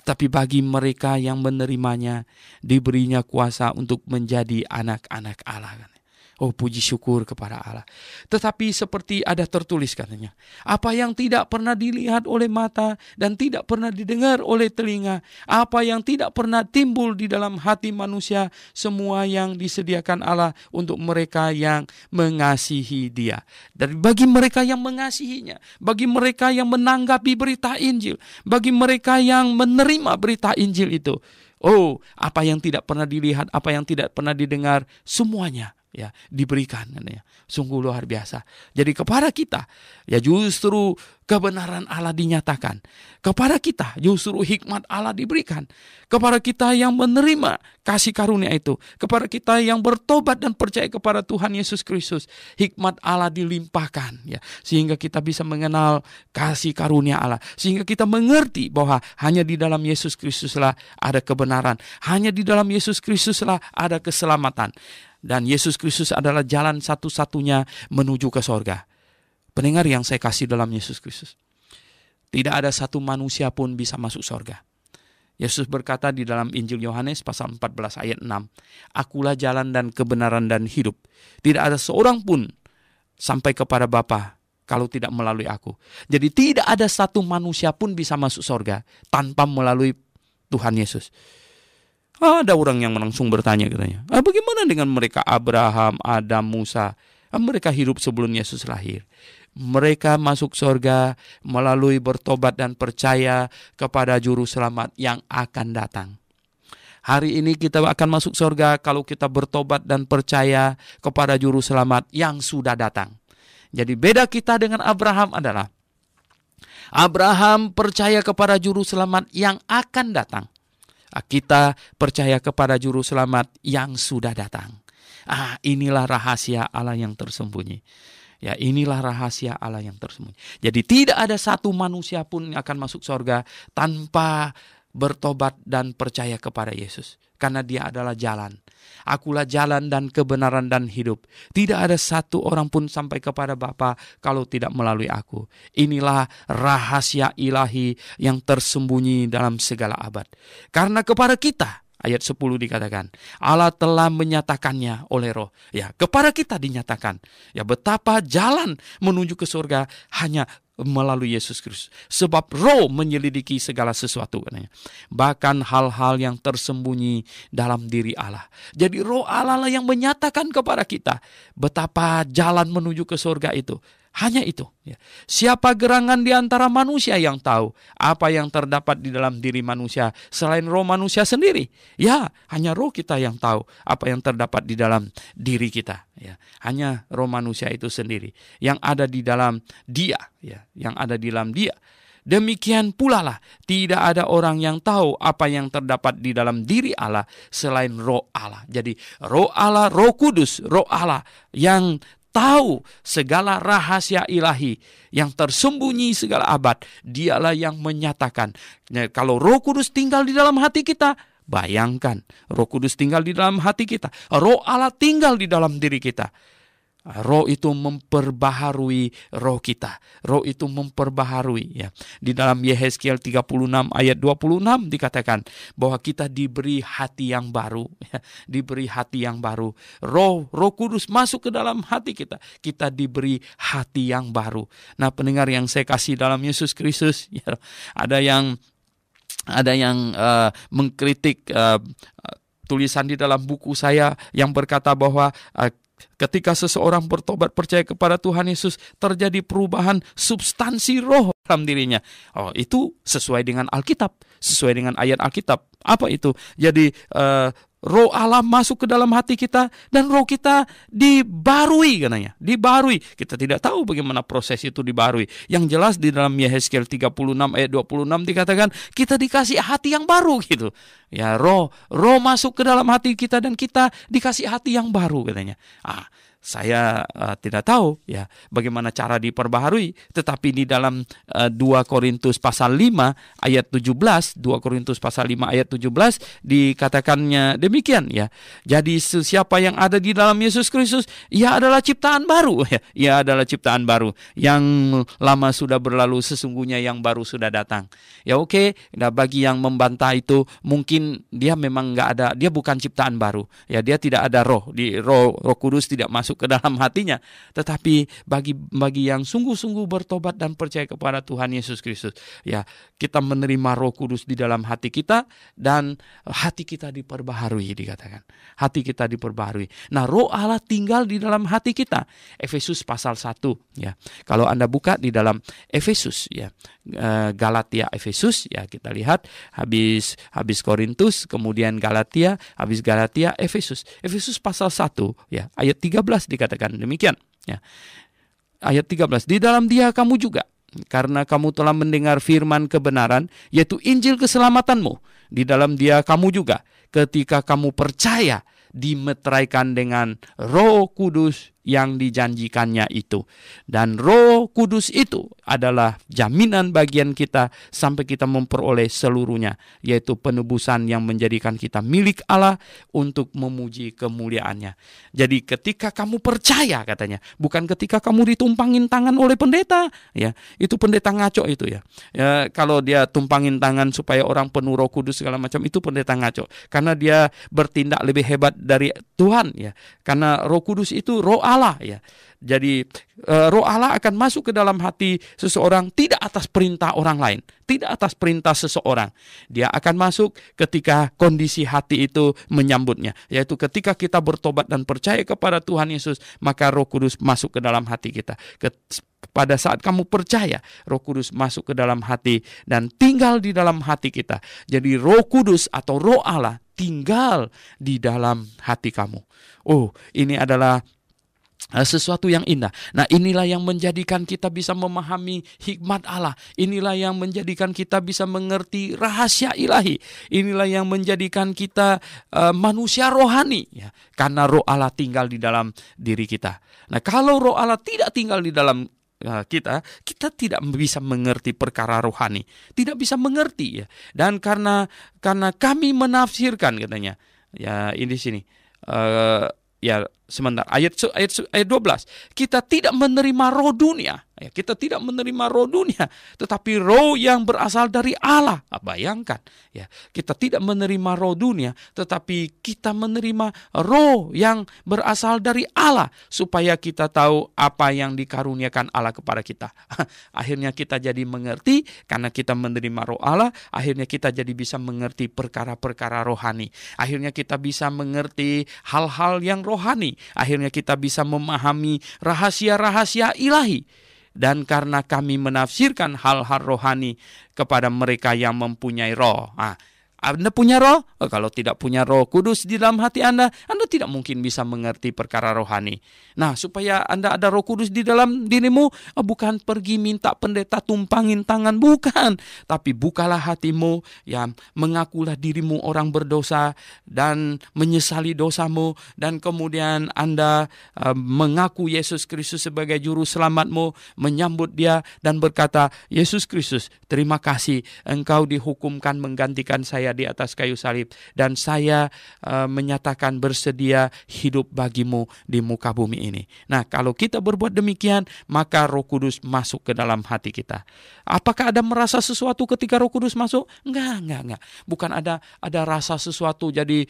Tetapi bagi mereka yang menerimanya, diberinya kuasa untuk menjadi anak-anak Allah. Oh, puji syukur kepada Allah. Tetapi seperti ada tertulis katanya, apa yang tidak pernah dilihat oleh mata dan tidak pernah didengar oleh telinga, apa yang tidak pernah timbul di dalam hati manusia, semua yang disediakan Allah untuk mereka yang mengasihi Dia. Dan bagi mereka yang mengasihinya, bagi mereka yang menanggapi berita Injil, bagi mereka yang menerima berita Injil itu, oh, apa yang tidak pernah dilihat, apa yang tidak pernah didengar, semuanya, ya, diberikan, ya. Sungguh luar biasa. Jadi kepada kita, ya, justru kebenaran Allah dinyatakan. Kepada kita justru hikmat Allah diberikan. Kepada kita yang menerima kasih karunia itu, kepada kita yang bertobat dan percaya kepada Tuhan Yesus Kristus, hikmat Allah dilimpahkan, ya, sehingga kita bisa mengenal kasih karunia Allah, sehingga kita mengerti bahwa hanya di dalam Yesus Kristuslah ada kebenaran, hanya di dalam Yesus Kristuslah ada keselamatan. Dan Yesus Kristus adalah jalan satu-satunya menuju ke sorga. Pendengar yang saya kasih dalam Yesus Kristus, tidak ada satu manusia pun bisa masuk sorga. Yesus berkata di dalam Injil Yohanes pasal 14 ayat 6, "Akulah jalan dan kebenaran dan hidup. Tidak ada seorang pun sampai kepada Bapa kalau tidak melalui aku." Jadi tidak ada satu manusia pun bisa masuk sorga tanpa melalui Tuhan Yesus. Ada orang yang langsung bertanya katanya, bagaimana dengan mereka Abraham, Adam, Musa? Mereka hidup sebelum Yesus lahir. Mereka masuk surga melalui bertobat dan percaya kepada Juru Selamat yang akan datang. Hari ini kita akan masuk surga kalau kita bertobat dan percaya kepada Juru Selamat yang sudah datang. Jadi beda kita dengan Abraham adalah Abraham percaya kepada Juru Selamat yang akan datang. Kita percaya kepada Juru Selamat yang sudah datang. Inilah rahasia Allah yang tersembunyi. Ya, inilah rahasia Allah yang tersembunyi. Jadi tidak ada satu manusia pun yang akan masuk surga tanpa bertobat dan percaya kepada Yesus. Karena dia adalah jalan. Akulah jalan dan kebenaran dan hidup. Tidak ada satu orang pun sampai kepada Bapa kalau tidak melalui aku. Inilah rahasia ilahi yang tersembunyi dalam segala abad. Karena kepada kita, ayat 10 dikatakan, Allah telah menyatakannya oleh Roh. Ya, kepada kita dinyatakan. Ya, betapa jalan menuju ke surga hanya melalui Yesus Kristus. Sebab Roh menyelidiki segala sesuatu katanya. Bahkan hal-hal yang tersembunyi dalam diri Allah. Jadi Roh Allah lah yang menyatakan kepada kita betapa jalan menuju ke surga itu. Hanya itu. Ya. Siapa gerangan di antara manusia yang tahu apa yang terdapat di dalam diri manusia selain roh manusia sendiri? Ya, hanya roh kita yang tahu apa yang terdapat di dalam diri kita. Ya. Hanya roh manusia itu sendiri yang ada di dalam dia. Ya. Yang ada di dalam dia. Demikian pula lah, tidak ada orang yang tahu apa yang terdapat di dalam diri Allah selain roh Allah. Jadi roh Allah, Roh Kudus, roh Allah yang tahu segala rahasia ilahi yang tersembunyi segala abad. Dialah yang menyatakan. Nah, kalau Roh Kudus tinggal di dalam hati kita, bayangkan Roh Kudus tinggal di dalam hati kita. Roh Allah tinggal di dalam diri kita. Roh itu memperbaharui roh kita. Roh itu memperbaharui ya. Di dalam Yehezkiel 36 ayat 26 dikatakan bahwa kita diberi hati yang baru ya. Diberi hati yang baru. Roh Kudus masuk ke dalam hati kita. Kita diberi hati yang baru. Nah, pendengar yang saya kasih dalam Yesus Kristus ya, ada yang mengkritik tulisan di dalam buku saya yang berkata bahwa ketika seseorang bertobat percaya kepada Tuhan Yesus, terjadi perubahan substansi roh dalam dirinya. Oh, itu sesuai dengan Alkitab, sesuai dengan ayat Alkitab. Apa itu? Jadi roh Allah masuk ke dalam hati kita dan roh kita dibarui katanya. Dibarui. Kita tidak tahu bagaimana proses itu dibarui. Yang jelas di dalam Yehezkiel 36 ayat 26 dikatakan kita dikasih hati yang baru gitu. Ya, roh masuk ke dalam hati kita dan kita dikasih hati yang baru katanya. Saya tidak tahu ya bagaimana cara diperbaharui, tetapi di dalam 2 Korintus pasal 5 ayat 17, 2 Korintus pasal 5 ayat 17 dikatakannya demikian ya. Jadi siapa yang ada di dalam Yesus Kristus, ia adalah ciptaan baru ya. Ia adalah ciptaan baru. Yang lama sudah berlalu, sesungguhnya yang baru sudah datang. Ya oke. Nah, bagi yang membantah itu mungkin dia memang enggak ada, dia bukan ciptaan baru. Ya, dia tidak ada roh. Roh Kudus tidak masuk ke dalam hatinya. Tetapi bagi yang sungguh-sungguh bertobat dan percaya kepada Tuhan Yesus Kristus, ya, kita menerima Roh Kudus di dalam hati kita dan hati kita diperbaharui dikatakan. Hati kita diperbaharui. Nah, Roh Allah tinggal di dalam hati kita. Efesus pasal 1 ya. Kalau Anda buka di dalam Efesus ya, Galatia Efesus ya, kita lihat habis Korintus, kemudian Galatia, habis Galatia Efesus. Efesus pasal 1 ya, ayat 13 dikatakan demikian ya. Ayat 13, di dalam Dia kamu juga, karena kamu telah mendengar firman kebenaran, yaitu Injil keselamatanmu. Di dalam Dia kamu juga, ketika kamu percaya, dimeteraikan dengan Roh Kudus yang dijanjikannya itu. Dan Roh Kudus itu adalah jaminan bagian kita sampai kita memperoleh seluruhnya, yaitu penebusan yang menjadikan kita milik Allah untuk memuji kemuliaannya. Jadi ketika kamu percaya katanya, bukan ketika kamu ditumpangin tangan oleh pendeta, ya. Itu pendeta ngaco itu ya. Ya, kalau dia tumpangin tangan supaya orang penuh Roh Kudus segala macam, itu pendeta ngaco. Karena dia bertindak lebih hebat dari Tuhan ya. Karena Roh Kudus itu Roh Allah ya. Jadi Roh Allah akan masuk ke dalam hati seseorang tidak atas perintah orang lain, tidak atas perintah seseorang. Dia akan masuk ketika kondisi hati itu menyambutnya, yaitu ketika kita bertobat dan percaya kepada Tuhan Yesus, maka Roh Kudus masuk ke dalam hati kita. Pada saat kamu percaya, Roh Kudus masuk ke dalam hati dan tinggal di dalam hati kita. Jadi Roh Kudus atau Roh Allah tinggal di dalam hati kamu. Oh, ini adalah sesuatu yang indah. Nah, inilah yang menjadikan kita bisa memahami hikmat Allah. Inilah yang menjadikan kita bisa mengerti rahasia ilahi. Inilah yang menjadikan kita manusia rohani ya, karena Roh Allah tinggal di dalam diri kita. Nah, kalau Roh Allah tidak tinggal di dalam kita tidak bisa mengerti perkara rohani, tidak bisa mengerti ya. Dan karena kami menafsirkan katanya. Ya, ini di sini. Ya, sebentar. Ayat 12. Kita tidak menerima roh dunia. Ya, kita tidak menerima roh dunia, tetapi roh yang berasal dari Allah. Bayangkan, ya, kita tidak menerima roh dunia, tetapi kita menerima roh yang berasal dari Allah, supaya kita tahu apa yang dikaruniakan Allah kepada kita. Akhirnya kita jadi mengerti, karena kita menerima roh Allah, akhirnya kita jadi bisa mengerti perkara-perkara rohani. Akhirnya kita bisa mengerti hal-hal yang rohani. Akhirnya kita bisa memahami rahasia-rahasia ilahi. Dan karena kami menafsirkan hal-hal rohani kepada mereka yang mempunyai roh. Anda punya roh? Kalau tidak punya Roh Kudus di dalam hati Anda tidak mungkin bisa mengerti perkara rohani. Nah, supaya Anda ada Roh Kudus di dalam dirimu, bukan pergi minta pendeta tumpangin tangan, bukan. Tapi bukalah hatimu, ya, mengakulah dirimu orang berdosa dan menyesali dosamu, dan kemudian Anda mengaku Yesus Kristus sebagai juru selamatmu, menyambut Dia dan berkata, Yesus Kristus, terima kasih Engkau dihukumkan menggantikan saya di atas kayu salib, dan saya menyatakan bersedia hidup bagimu di muka bumi ini. Nah, kalau kita berbuat demikian, maka Roh Kudus masuk ke dalam hati kita. Apakah ada merasa sesuatu ketika Roh Kudus masuk? Enggak. Bukan ada rasa sesuatu jadi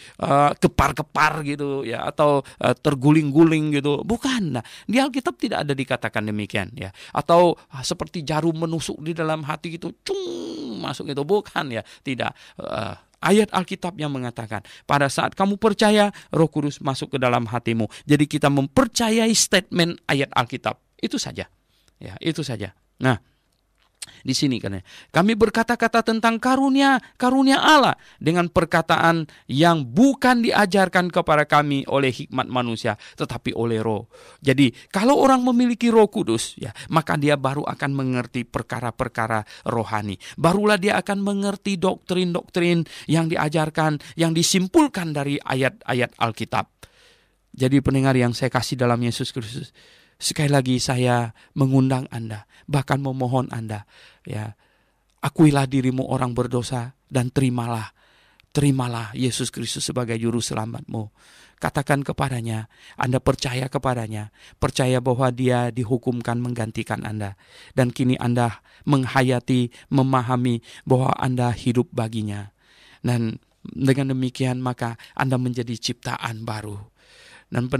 kepar-kepar gitu ya, atau terguling-guling gitu. Bukan. Nah, di Alkitab tidak ada dikatakan demikian ya. Atau seperti jarum menusuk di dalam hati gitu, masuk itu, bukan ya. Tidak. Ayat Alkitab yang mengatakan pada saat kamu percaya, Roh Kudus masuk ke dalam hatimu. Jadi kita mempercayai statement ayat Alkitab. Itu saja. Ya, itu saja. Nah, di sini kan kami berkata-kata tentang karunia Allah dengan perkataan yang bukan diajarkan kepada kami oleh hikmat manusia, tetapi oleh Roh. Jadi kalau orang memiliki Roh Kudus, ya, maka dia baru akan mengerti perkara-perkara rohani. Barulah dia akan mengerti doktrin-doktrin yang diajarkan, yang disimpulkan dari ayat-ayat Alkitab. Jadi pendengar yang saya kasih dalam Yesus Kristus, sekali lagi saya mengundang Anda, bahkan memohon Anda, ya, akuilah dirimu orang berdosa dan terimalah Yesus Kristus sebagai juru selamatmu. Katakan kepadanya, Anda percaya kepadanya, percaya bahwa Dia dihukumkan menggantikan Anda, dan kini Anda menghayati, memahami bahwa Anda hidup baginya. Dan dengan demikian maka Anda menjadi ciptaan baru. Dan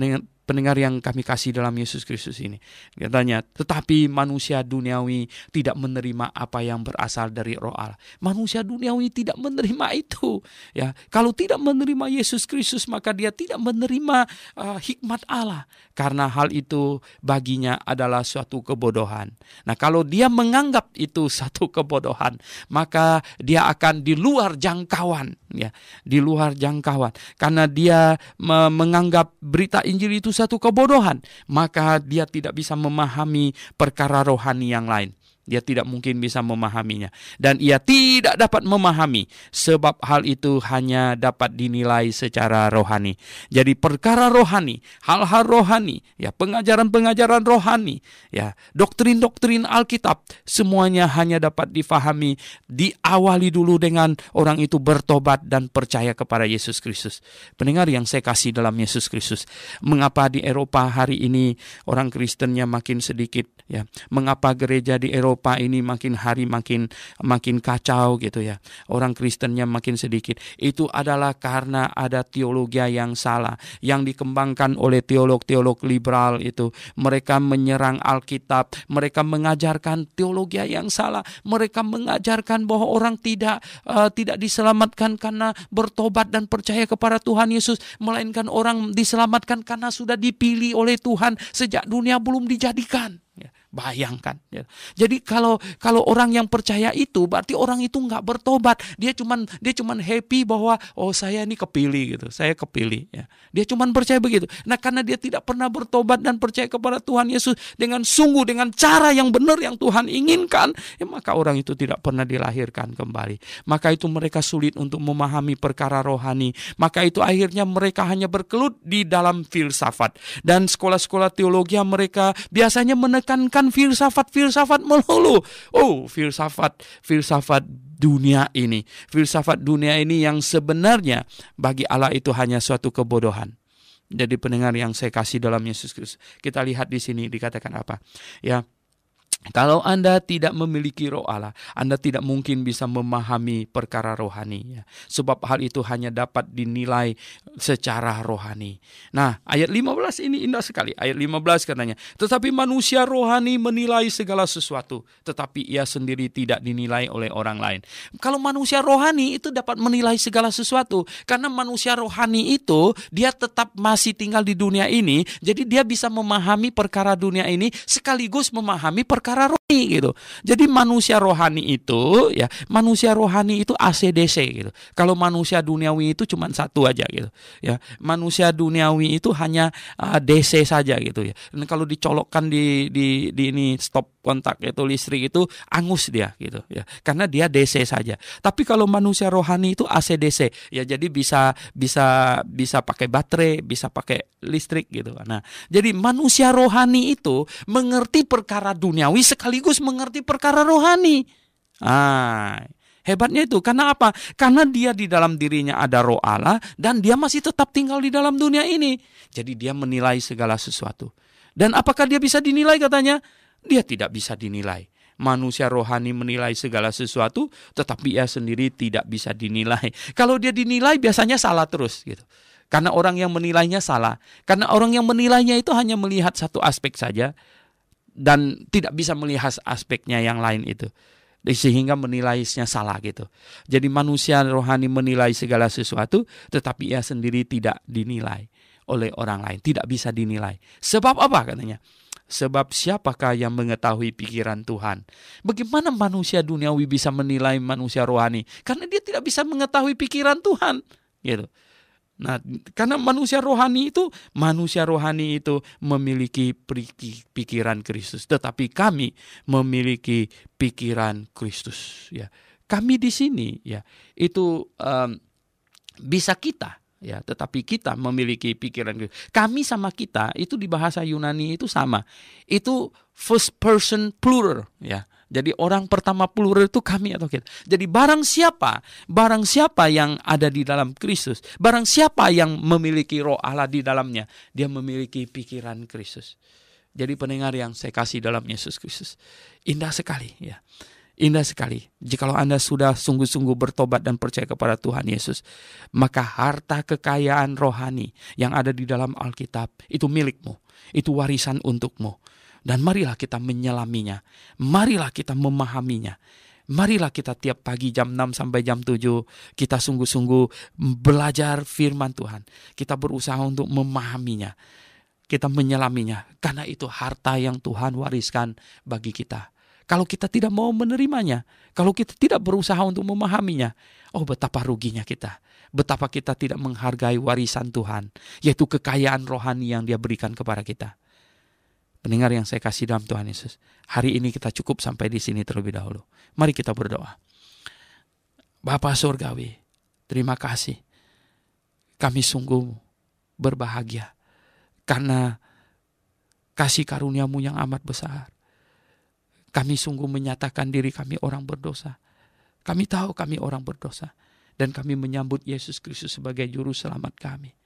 pendengar yang kami kasih dalam Yesus Kristus ini, katanya, tetapi manusia duniawi tidak menerima apa yang berasal dari Roh Allah. Manusia duniawi tidak menerima itu. Ya, kalau tidak menerima Yesus Kristus, maka dia tidak menerima hikmat Allah. Karena hal itu baginya adalah suatu kebodohan. Nah, kalau dia menganggap itu satu kebodohan, maka dia akan di luar jangkauan, ya, di luar jangkauan. Karena dia menganggap berita Injil itu satu kebodohan, maka dia tidak bisa memahami perkara rohani yang lain. Dia tidak mungkin bisa memahaminya. Dan ia tidak dapat memahami, sebab hal itu hanya dapat dinilai secara rohani. Jadi perkara rohani, hal-hal rohani, ya, pengajaran-pengajaran rohani, ya, doktrin-doktrin Alkitab, semuanya hanya dapat difahami, diawali dulu dengan orang itu bertobat dan percaya kepada Yesus Kristus. Pendengar yang saya kasih dalam Yesus Kristus, mengapa di Eropa hari ini orang Kristennya makin sedikit, ya? Mengapa gereja di Eropa ini makin hari makin kacau gitu ya. Orang Kristennya makin sedikit. Itu adalah karena ada teologi yang salah yang dikembangkan oleh teolog-teolog liberal itu. Mereka menyerang Alkitab, mereka mengajarkan teologi yang salah. Mereka mengajarkan bahwa orang tidak diselamatkan karena bertobat dan percaya kepada Tuhan Yesus, melainkan orang diselamatkan karena sudah dipilih oleh Tuhan sejak dunia belum dijadikan. Ya, bayangkan. Ya. Jadi kalau orang yang percaya itu, berarti orang itu nggak bertobat. Dia cuman happy bahwa saya ini kepilih gitu. Saya kepilih. Ya. Dia cuman percaya begitu. Nah, karena dia tidak pernah bertobat dan percaya kepada Tuhan Yesus dengan sungguh, dengan cara yang benar yang Tuhan inginkan, ya, maka orang itu tidak pernah dilahirkan kembali. Maka itu mereka sulit untuk memahami perkara rohani. Maka itu akhirnya mereka hanya berkelut di dalam filsafat. Dan sekolah-sekolah teologi mereka biasanya menekankan dengan filsafat-filsafat melulu. Oh, filsafat dunia ini. Filsafat dunia ini yang sebenarnya bagi Allah itu hanya suatu kebodohan. Jadi pendengar yang saya kasih dalam Yesus Kristus, kita lihat di sini dikatakan apa? Ya, kalau Anda tidak memiliki roh Allah, Anda tidak mungkin bisa memahami perkara rohani. Ya. Sebab hal itu hanya dapat dinilai secara rohani. Nah, ayat 15 ini indah sekali. Ayat 15 katanya, tetapi manusia rohani menilai segala sesuatu, tetapi ia sendiri tidak dinilai oleh orang lain. Kalau manusia rohani itu dapat menilai segala sesuatu, karena manusia rohani itu, dia tetap masih tinggal di dunia ini, jadi dia bisa memahami perkara dunia ini, sekaligus memahami perkara rohani gitu. Jadi manusia rohani itu ya, manusia rohani itu ACDC gitu. Kalau manusia duniawi itu cuma satu aja gitu. Ya, manusia duniawi itu hanya DC saja gitu ya. Dan kalau dicolokkan di ini stop kontak itu listrik itu angus dia gitu ya. Karena dia DC saja. Tapi kalau manusia rohani itu ACDC ya, jadi bisa pakai baterai, bisa pakai listrik gitu. Nah, jadi manusia rohani itu mengerti perkara duniawi sekaligus mengerti perkara rohani. Hebatnya itu. Karena apa? Karena dia di dalam dirinya ada roh Allah dan dia masih tetap tinggal di dalam dunia ini. Jadi dia menilai segala sesuatu. Dan apakah dia bisa dinilai katanya? Dia tidak bisa dinilai. Manusia rohani menilai segala sesuatu, tetapi ia sendiri tidak bisa dinilai. Kalau dia dinilai biasanya salah terus gitu. Karena orang yang menilainya salah. Karena orang yang menilainya itu hanya melihat satu aspek saja dan tidak bisa melihat aspeknya yang lain itu. Sehingga menilainya salah gitu. Jadi manusia rohani menilai segala sesuatu, tetapi ia sendiri tidak dinilai oleh orang lain. Tidak bisa dinilai. Sebab apa katanya? Sebab siapakah yang mengetahui pikiran Tuhan? Bagaimana manusia duniawi bisa menilai manusia rohani? Karena dia tidak bisa mengetahui pikiran Tuhan gitu. Nah, karena manusia rohani itu memiliki pikiran Kristus, tetapi kami memiliki pikiran Kristus. Ya, kami di sini ya itu bisa kita. Ya, tetapi kita memiliki pikiran Kristus. Kami sama kita itu di bahasa Yunani itu sama. Itu first person plural ya. Jadi orang pertama plural itu kami atau kita. Jadi barang siapa yang ada di dalam Kristus, barang siapa yang memiliki roh Allah di dalamnya, dia memiliki pikiran Kristus. Jadi pendengar yang saya kasih dalam Yesus Kristus, indah sekali ya. Indah sekali. Jikalau Anda sudah sungguh-sungguh bertobat dan percaya kepada Tuhan Yesus, maka harta kekayaan rohani yang ada di dalam Alkitab itu milikmu. Itu warisan untukmu. Dan marilah kita menyelaminya. Marilah kita memahaminya. Marilah kita tiap pagi jam 6 sampai jam 7 kita sungguh-sungguh belajar firman Tuhan. Kita berusaha untuk memahaminya. Kita menyelaminya. Karena itu harta yang Tuhan wariskan bagi kita. Kalau kita tidak mau menerimanya, kalau kita tidak berusaha untuk memahaminya, oh betapa ruginya kita. Betapa kita tidak menghargai warisan Tuhan, yaitu kekayaan rohani yang Dia berikan kepada kita. Pendengar yang saya kasih dalam Tuhan Yesus, hari ini kita cukup sampai di sini terlebih dahulu. Mari kita berdoa. Bapa Surgawi, terima kasih. Kami sungguh berbahagia karena kasih karunia-Mu yang amat besar. Kami sungguh menyatakan diri kami orang berdosa. Kami tahu kami orang berdosa. Dan kami menyambut Yesus Kristus sebagai juru selamat kami.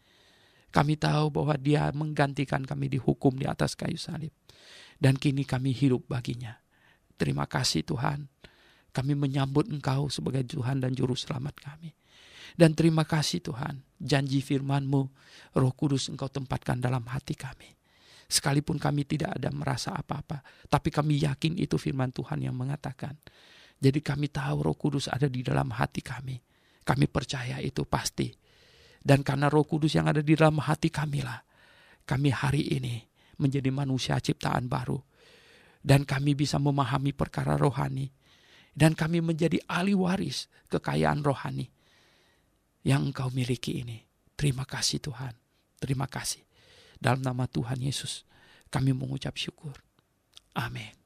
Kami tahu bahwa Dia menggantikan kami dihukum di atas kayu salib. Dan kini kami hidup baginya. Terima kasih Tuhan. Kami menyambut Engkau sebagai Tuhan dan juru selamat kami. Dan terima kasih Tuhan. Janji firman-Mu, Roh Kudus Engkau tempatkan dalam hati kami. Sekalipun kami tidak ada merasa apa-apa, tapi kami yakin itu firman Tuhan yang mengatakan. Jadi kami tahu Roh Kudus ada di dalam hati kami. Kami percaya itu pasti. Dan karena Roh Kudus yang ada di dalam hati kamilah, kami hari ini menjadi manusia ciptaan baru. Dan kami bisa memahami perkara rohani. Dan kami menjadi ahli waris kekayaan rohani yang Engkau miliki ini. Terima kasih Tuhan. Terima kasih. Dalam nama Tuhan Yesus, kami mengucap syukur. Amin.